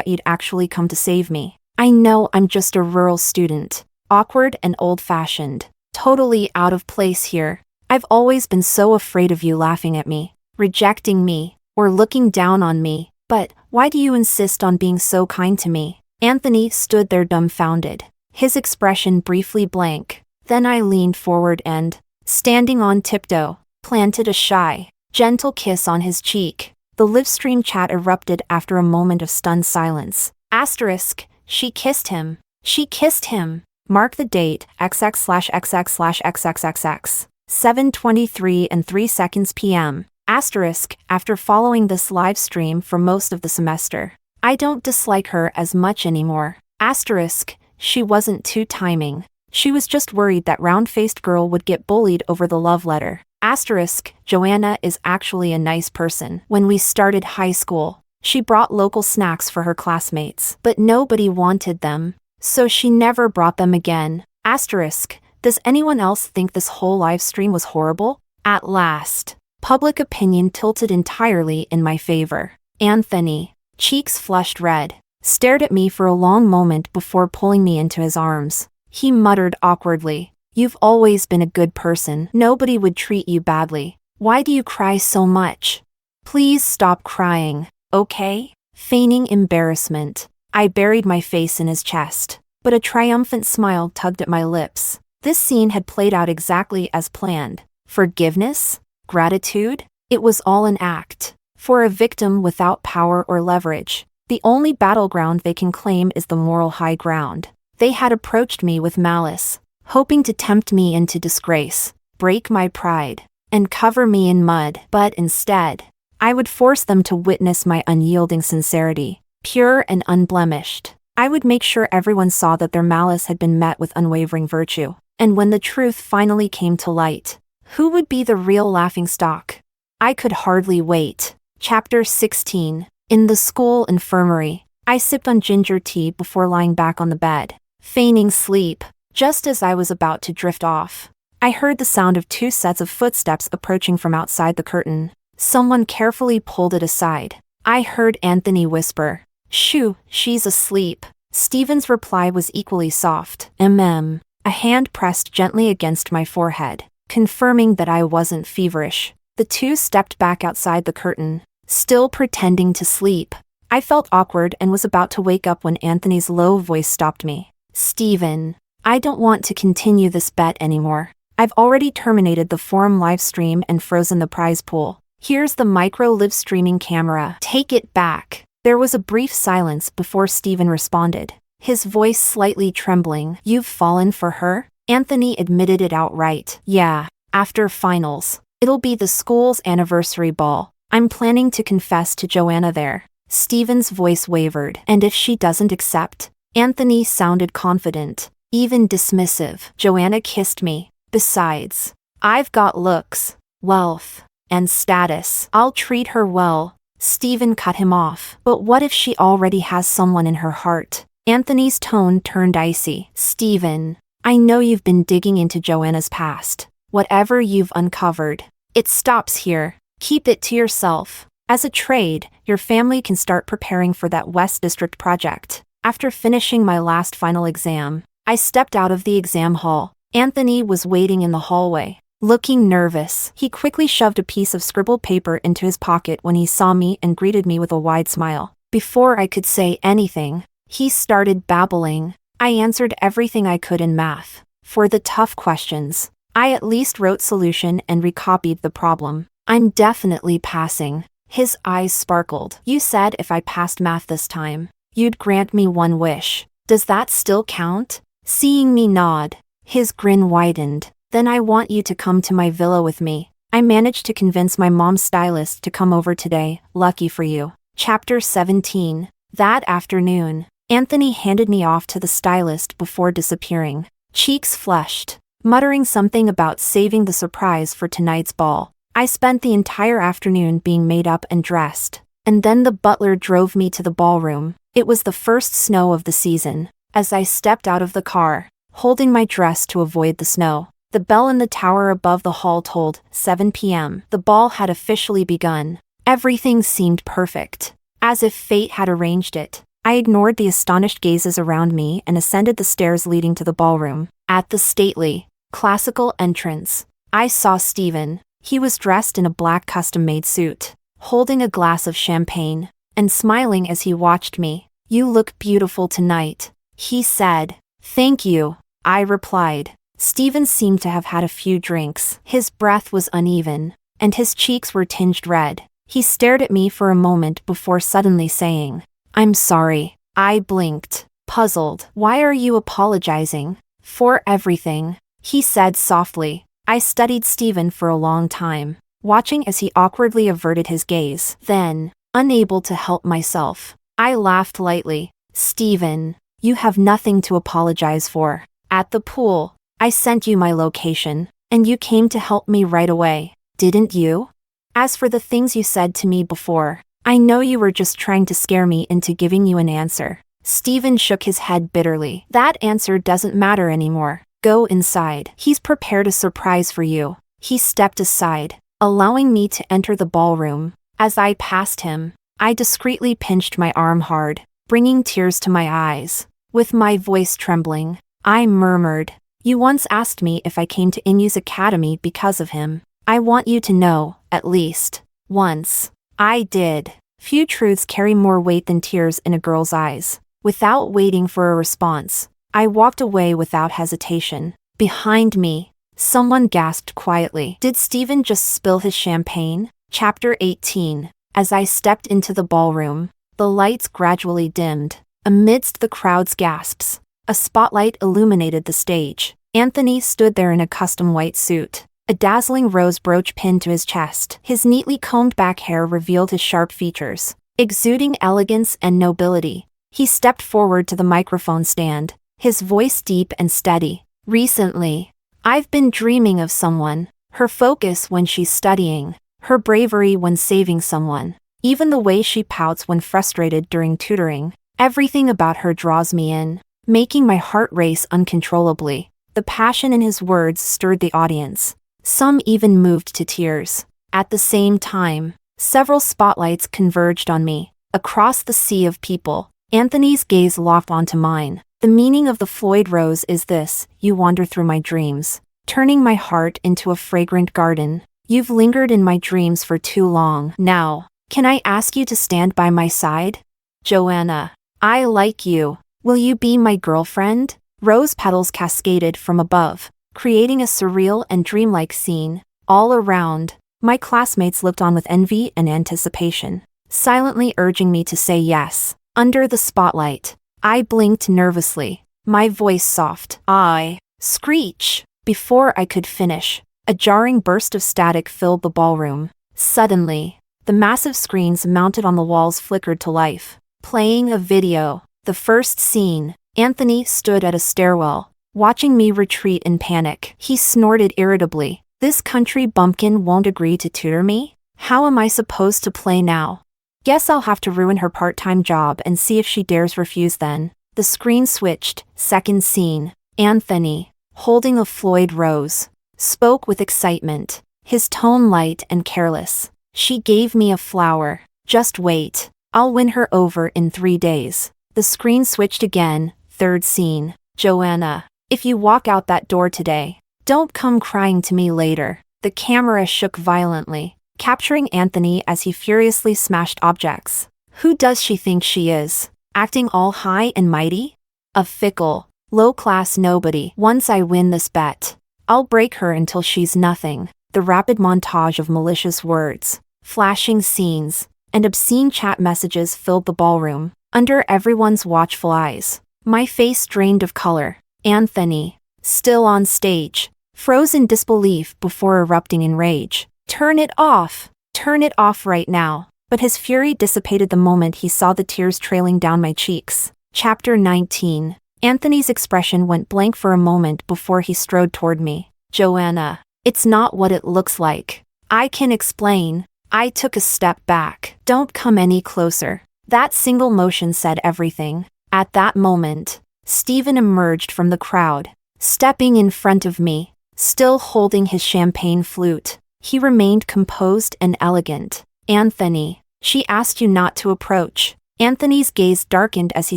you'd actually come to save me. I know I'm just a rural student, awkward and old-fashioned, totally out of place here. I've always been so afraid of you laughing at me, rejecting me, or looking down on me, but why do you insist on being so kind to me?" Anthony stood there dumbfounded, his expression briefly blank. Then I leaned forward and, standing on tiptoe, planted a shy, gentle kiss on his cheek. The livestream chat erupted after a moment of stunned silence. Asterisk, she kissed him. She kissed him. Mark the date, XX/XX/XXXX. 7:23 and 3 seconds p.m. Asterisk, after following this live stream for most of the semester, I don't dislike her as much anymore. Asterisk, she wasn't too timing. She was just worried that round-faced girl would get bullied over the love letter. Asterisk, Joanna is actually a nice person. When we started high school, she brought local snacks for her classmates, but nobody wanted them, so she never brought them again. Asterisk, does anyone else think this whole live stream was horrible? At last, public opinion tilted entirely in my favor. Anthony, cheeks flushed red, stared at me for a long moment before pulling me into his arms. He muttered awkwardly, "You've always been a good person. Nobody would treat you badly. Why do you cry so much? Please stop crying, okay?" Feigning embarrassment, I buried my face in his chest, but a triumphant smile tugged at my lips. This scene had played out exactly as planned. Forgiveness? Gratitude? It was all an act. For a victim without power or leverage, the only battleground they can claim is the moral high ground. They had approached me with malice, hoping to tempt me into disgrace, break my pride, and cover me in mud. But instead, I would force them to witness my unyielding sincerity, pure and unblemished. I would make sure everyone saw that their malice had been met with unwavering virtue. And when the truth finally came to light, who would be the real laughingstock? I could hardly wait. Chapter 16. In the school infirmary, I sipped on ginger tea before lying back on the bed, feigning sleep. Just as I was about to drift off, I heard the sound of 2 sets of footsteps approaching from outside the curtain. Someone carefully pulled it aside. I heard Anthony whisper, "Shoo, she's asleep." Steven's reply was equally soft. A hand pressed gently against my forehead, confirming that I wasn't feverish. The 2 stepped back outside the curtain, still pretending to sleep. I felt awkward and was about to wake up when Anthony's low voice stopped me. "Steven, I don't want to continue this bet anymore. I've already terminated the forum live stream and frozen the prize pool. Here's the micro live streaming camera. Take it back." There was a brief silence before Steven responded, his voice slightly trembling. "You've fallen for her?" Anthony admitted it outright. "Yeah, after finals. It'll be the school's anniversary ball. I'm planning to confess to Joanna there." Steven's voice wavered. "And if she doesn't accept?" Anthony sounded confident, even dismissive. "Joanna kissed me. Besides, I've got looks, wealth, and status. I'll treat her well." Steven cut him off. "But what if she already has someone in her heart?" Anthony's tone turned icy. "Steven, I know you've been digging into Joanna's past. Whatever you've uncovered, it stops here. Keep it to yourself. As a trade, your family can start preparing for that West District project." After finishing my last final exam, I stepped out of the exam hall. Anthony was waiting in the hallway, looking nervous. He quickly shoved a piece of scribbled paper into his pocket when he saw me and greeted me with a wide smile. Before I could say anything, He started babbling. I answered everything I could in math. For the tough questions, I at least wrote solution and recopied the problem. I'm definitely passing. His eyes sparkled. You said if I passed math this time, you'd grant me one wish. Does that still count? Seeing me nod, his grin widened. Then I want you to come to my villa with me. I managed to convince my mom's stylist to come over today, lucky for you. Chapter 17. That afternoon, Anthony handed me off to the stylist before disappearing. Cheeks flushed, muttering something about saving the surprise for tonight's ball. I spent the entire afternoon being made up and dressed, and then the butler drove me to the ballroom. It was the first snow of the season. As I stepped out of the car, holding my dress to avoid the snow, the bell in the tower above the hall told 7 p.m. The ball had officially begun. Everything seemed perfect, as if fate had arranged it. I ignored the astonished gazes around me and ascended the stairs leading to the ballroom. At the stately, classical entrance, I saw Esteban. He was dressed in a black custom-made suit, holding a glass of champagne, and smiling as he watched me. You look beautiful tonight, he said. Thank you, I replied. Esteban seemed to have had a few drinks. His breath was uneven, and his cheeks were tinged red. He stared at me for a moment before suddenly saying, I'm sorry. I blinked, puzzled. Why are you apologizing? For everything, he said softly. I studied Esteban for a long time, watching as he awkwardly averted his gaze. Then, unable to help myself, I laughed lightly. Esteban, you have nothing to apologize for. At the pool, I sent you my location, and you came to help me right away, didn't you? As for the things you said to me before, I know you were just trying to scare me into giving you an answer. Esteban shook his head bitterly. That answer doesn't matter anymore. Go inside. He's prepared a surprise for you. He stepped aside, allowing me to enter the ballroom. As I passed him, I discreetly pinched my arm hard, bringing tears to my eyes. With my voice trembling, I murmured, You once asked me if I came to Inu's academy because of him. I want you to know, at least, once. I did. Few truths carry more weight than tears in a girl's eyes. Without waiting for a response, I walked away without hesitation. Behind me, someone gasped quietly. Did Esteban just spill his champagne? Chapter 18. As I stepped into the ballroom, the lights gradually dimmed. Amidst the crowd's gasps, a spotlight illuminated the stage. Anthony stood there in a custom white suit, a dazzling rose brooch pinned to his chest. His neatly combed back hair revealed his sharp features, exuding elegance and nobility. He stepped forward to the microphone stand, his voice deep and steady. Recently, I've been dreaming of someone, her focus when she's studying, her bravery when saving someone, even the way she pouts when frustrated during tutoring. Everything about her draws me in, making my heart race uncontrollably. The passion in his words stirred the audience. Some even moved to tears. At the same time, several spotlights converged on me. Across the sea of people, Anthony's gaze locked onto mine. The meaning of the Floyd rose is this: you wander through my dreams, turning my heart into a fragrant garden. You've lingered in my dreams for too long. Now, can I ask you to stand by my side? Joanna, I like you. Will you be my girlfriend? Rose petals cascaded from above, creating a surreal and dreamlike scene. All around, my classmates looked on with envy and anticipation, silently urging me to say yes. Under the spotlight, I blinked nervously, my voice soft. I screech. Before I could finish, a jarring burst of static filled the ballroom. Suddenly, the massive screens mounted on the walls flickered to life, playing a video. The first scene, Anthony stood at a stairwell, watching me retreat in panic. He snorted irritably. This country bumpkin won't agree to tutor me? How am I supposed to play now? Guess I'll have to ruin her part-time job and see if she dares refuse then. The screen switched. Second scene. Anthony, holding a Floyd rose, spoke with excitement, his tone light and careless. She gave me a flower. Just wait. I'll win her over in 3 days. The screen switched again. Third scene. Joanna, if you walk out that door today, don't come crying to me later. The camera shook violently, capturing Anthony as he furiously smashed objects. Who does she think she is? acting all high and mighty? A fickle, low-class nobody. Once I win this bet, I'll break her until she's nothing. The rapid montage of malicious words, flashing scenes, and obscene chat messages filled the ballroom. Under everyone's watchful eyes, my face drained of color. Anthony, still on stage, froze in disbelief before erupting in rage. Turn it off! Turn it off right now. But his fury dissipated the moment he saw the tears trailing down my cheeks. Chapter 19. Anthony's expression went blank for a moment before he strode toward me. Joanna, it's not what it looks like. I can explain. I took a step back. Don't come any closer. That single motion said everything. At that moment, Esteban emerged from the crowd, stepping in front of me, still holding his champagne flute. He remained composed and elegant. Anthony, she asked you not to approach. Anthony's gaze darkened as he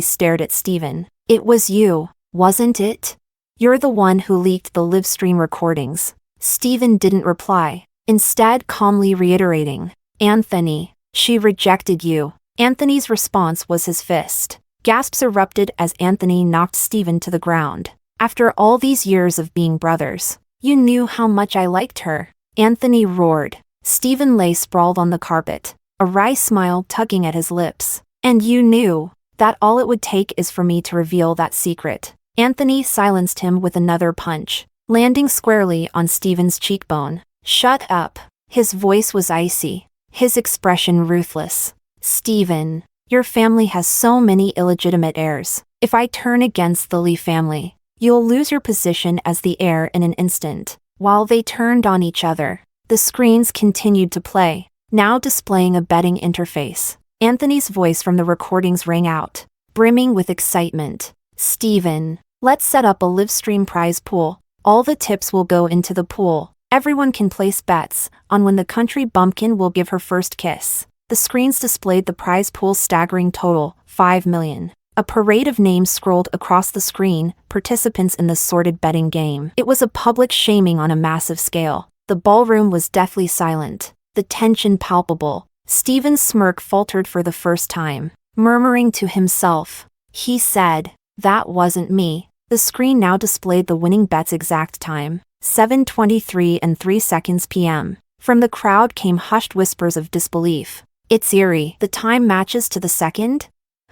stared at Esteban. It was you, wasn't it? You're the one who leaked the livestream recordings. Esteban didn't reply, instead calmly reiterating, Anthony, she rejected you. Anthony's response was his fist. Gasps erupted as Anthony knocked Esteban to the ground. After all these years of being brothers, you knew how much I liked her. Anthony roared. Esteban lay sprawled on the carpet, a wry smile tugging at his lips. And you knew that all it would take is for me to reveal that secret. Anthony silenced him with another punch, landing squarely on Esteban's cheekbone. Shut up. His voice was icy, his expression ruthless. Esteban, your family has so many illegitimate heirs. If I turn against the Lee family, you'll lose your position as the heir in an instant. While they turned on each other, the screens continued to play, now displaying a betting interface. Anthony's voice from the recordings rang out, brimming with excitement. Esteban, let's set up a livestream prize pool. All the tips will go into the pool. Everyone can place bets on when the country bumpkin will give her first kiss. The screens displayed the prize pool's staggering total, 5 million. A parade of names scrolled across the screen, participants in the sordid betting game. It was a public shaming on a massive scale. The ballroom was deathly silent, the tension palpable. Esteban's smirk faltered for the first time. Murmuring to himself, he said, that wasn't me. The screen now displayed the winning bet's exact time, 7:23 and 3 seconds p.m. From the crowd came hushed whispers of disbelief. It's eerie. The time matches to the second?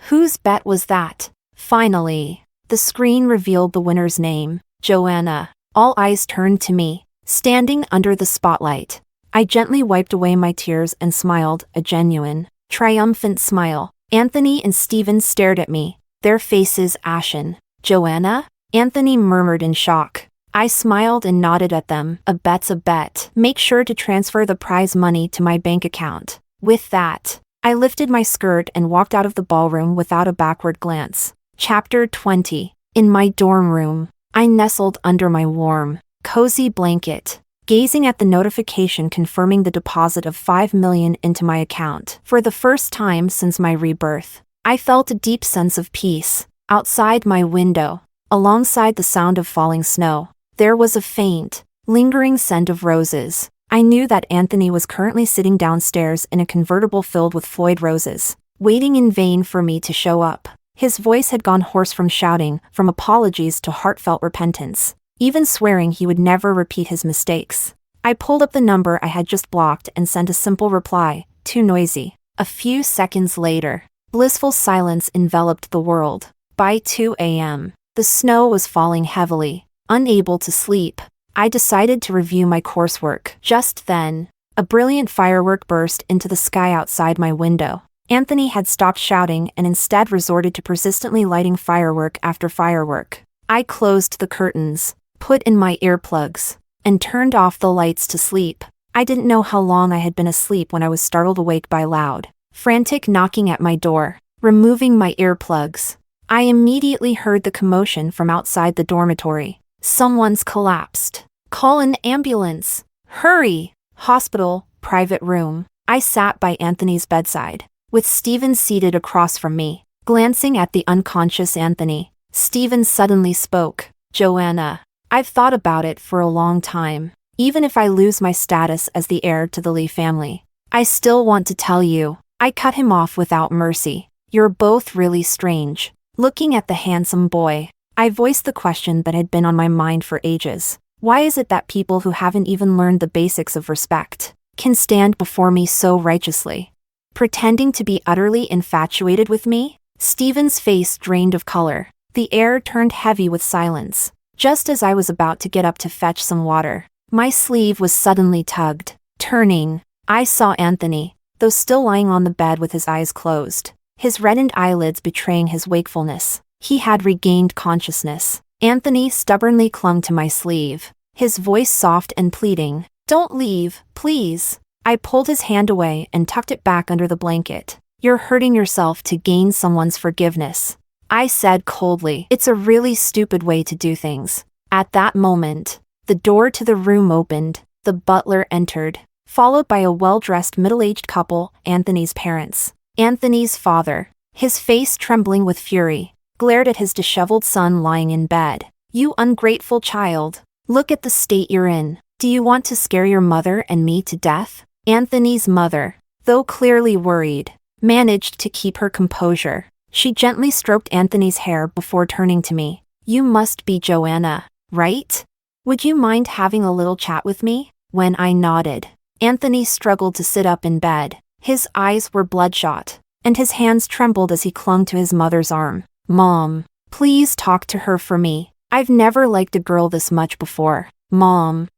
Whose bet was that? Finally, the screen revealed the winner's name, Joanna. All eyes turned to me, standing under the spotlight. I gently wiped away my tears and smiled, a genuine, triumphant smile. Anthony and Esteban stared at me, their faces ashen. Joanna? Anthony murmured in shock. I smiled and nodded at them. A bet's a bet. Make sure to transfer the prize money to my bank account. With that, I lifted my skirt and walked out of the ballroom without a backward glance. Chapter 20. In my dorm room, I nestled under my warm, cozy blanket, gazing at the notification confirming the deposit of 5 million into my account. For the first time since my rebirth, I felt a deep sense of peace. Outside my window, alongside the sound of falling snow, there was a faint, lingering scent of roses. I knew that Anthony was currently sitting downstairs in a convertible filled with Floyd roses, waiting in vain for me to show up. His voice had gone hoarse from shouting, from apologies to heartfelt repentance, even swearing he would never repeat his mistakes. I pulled up the number I had just blocked and sent a simple reply, too noisy. A few seconds later, blissful silence enveloped the world. By 2 a.m., the snow was falling heavily. Unable to sleep, I decided to review my coursework. Just then, a brilliant firework burst into the sky outside my window. Anthony had stopped shouting and instead resorted to persistently lighting firework after firework. I closed the curtains, put in my earplugs, and turned off the lights to sleep. I didn't know how long I had been asleep when I was startled awake by loud, frantic knocking at my door. Removing my earplugs, I immediately heard the commotion from outside the dormitory. Someone's collapsed. Call an ambulance. Hurry! Hospital, private room. I sat by Anthony's bedside, with Esteban seated across from me. Glancing at the unconscious Anthony, Esteban suddenly spoke. Joanna, I've thought about it for a long time. Even if I lose my status as the heir to the Lee family, I still want to tell you. I cut him off without mercy. You're both really strange. Looking at the handsome boy, I voiced the question that had been on my mind for ages. Why is it that people who haven't even learned the basics of respect can stand before me so righteously? Pretending to be utterly infatuated with me? Stephen's face drained of color. The air turned heavy with silence. Just as I was about to get up to fetch some water, my sleeve was suddenly tugged. Turning, I saw Anthony, though still lying on the bed with his eyes closed, his reddened eyelids betraying his wakefulness. He had regained consciousness. Anthony stubbornly clung to my sleeve, his voice soft and pleading. "Don't leave, please." I pulled his hand away and tucked it back under the blanket. "You're hurting yourself to gain someone's forgiveness," I said coldly. "It's a really stupid way to do things." At that moment, the door to the room opened. The butler entered, followed by a well-dressed middle-aged couple, Anthony's parents. Anthony's father, his face trembling with fury, glared at his disheveled son lying in bed. "You ungrateful child. Look at the state you're in. Do you want to scare your mother and me to death?" Anthony's mother, though clearly worried, managed to keep her composure. She gently stroked Anthony's hair before turning to me. "You must be Joanna, right? Would you mind having a little chat with me?" When I nodded, Anthony struggled to sit up in bed. His eyes were bloodshot, and his hands trembled as he clung to his mother's arm. "Mom, please talk to her for me. I've never liked a girl this much before. Mom.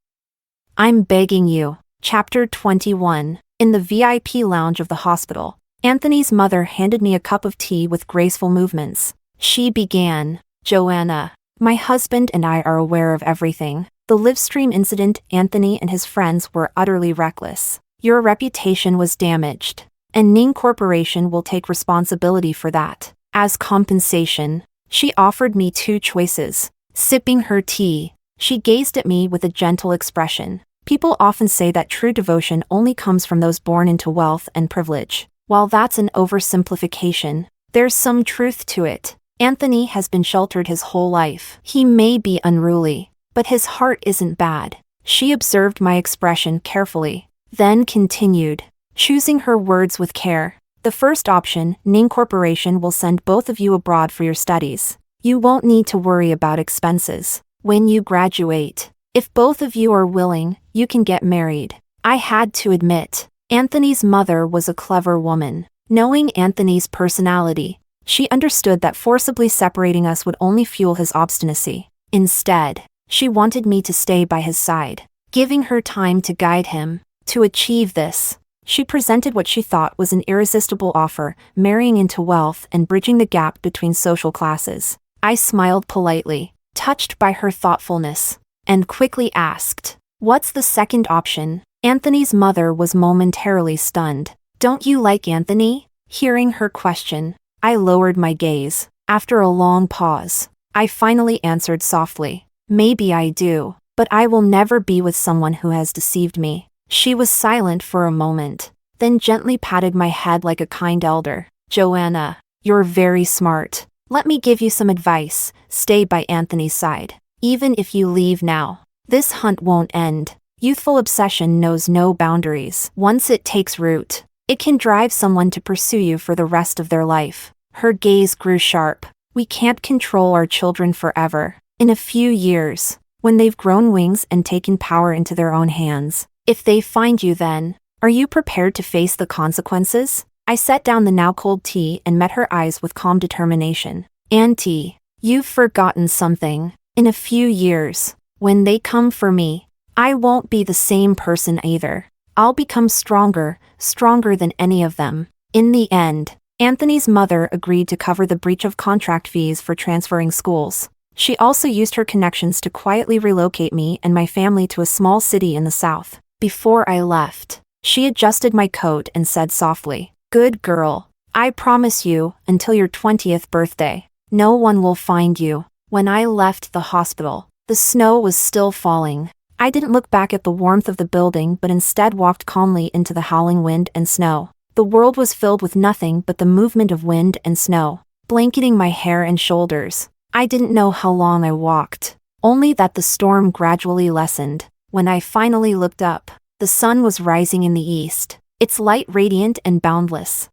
I'm begging you." Chapter 21. In the VIP lounge of the hospital, Anthony's mother handed me a cup of tea with graceful movements. She began, "Joanna, my husband and I are aware of everything. The livestream incident, Anthony and his friends were utterly reckless. Your reputation was damaged, and Ning Corporation will take responsibility for that. As compensation," she offered me two choices. Sipping her tea, she gazed at me with a gentle expression. "People often say that true devotion only comes from those born into wealth and privilege. While that's an oversimplification, there's some truth to it. Anthony has been sheltered his whole life. He may be unruly, but his heart isn't bad." She observed my expression carefully, then continued, choosing her words with care. "The first option, Ning Corporation will send both of you abroad for your studies. You won't need to worry about expenses. When you graduate, if both of you are willing, you can get married." I had to admit, Anthony's mother was a clever woman. Knowing Anthony's personality, she understood that forcibly separating us would only fuel his obstinacy. Instead, she wanted me to stay by his side, giving her time to guide him. To achieve this, she presented what she thought was an irresistible offer, marrying into wealth and bridging the gap between social classes. I smiled politely, touched by her thoughtfulness, and quickly asked, "What's the second option?" Anthony's mother was momentarily stunned. "Don't you like Anthony?" Hearing her question, I lowered my gaze. After a long pause, I finally answered softly, "Maybe I do, but I will never be with someone who has deceived me." She was silent for a moment, then gently patted my head like a kind elder. "Joanna, you're very smart. Let me give you some advice. Stay by Anthony's side. Even if you leave now, this hunt won't end. Youthful obsession knows no boundaries. Once it takes root, it can drive someone to pursue you for the rest of their life." Her gaze grew sharp. "We can't control our children forever. In a few years, when they've grown wings and taken power into their own hands, if they find you then, are you prepared to face the consequences?" I set down the now cold tea and met her eyes with calm determination. "Auntie, you've forgotten something. In a few years, when they come for me, I won't be the same person either. I'll become stronger than any of them." In the end, Anthony's mother agreed to cover the breach of contract fees for transferring schools. She also used her connections to quietly relocate me and my family to a small city in the south. Before I left, she adjusted my coat and said softly, "Good girl. I promise you, until your 20th birthday, no one will find you." When I left the hospital, the snow was still falling. I didn't look back at the warmth of the building but instead walked calmly into the howling wind and snow. The world was filled with nothing but the movement of wind and snow, blanketing my hair and shoulders. I didn't know how long I walked, only that the storm gradually lessened. When I finally looked up, the sun was rising in the east, its light radiant and boundless.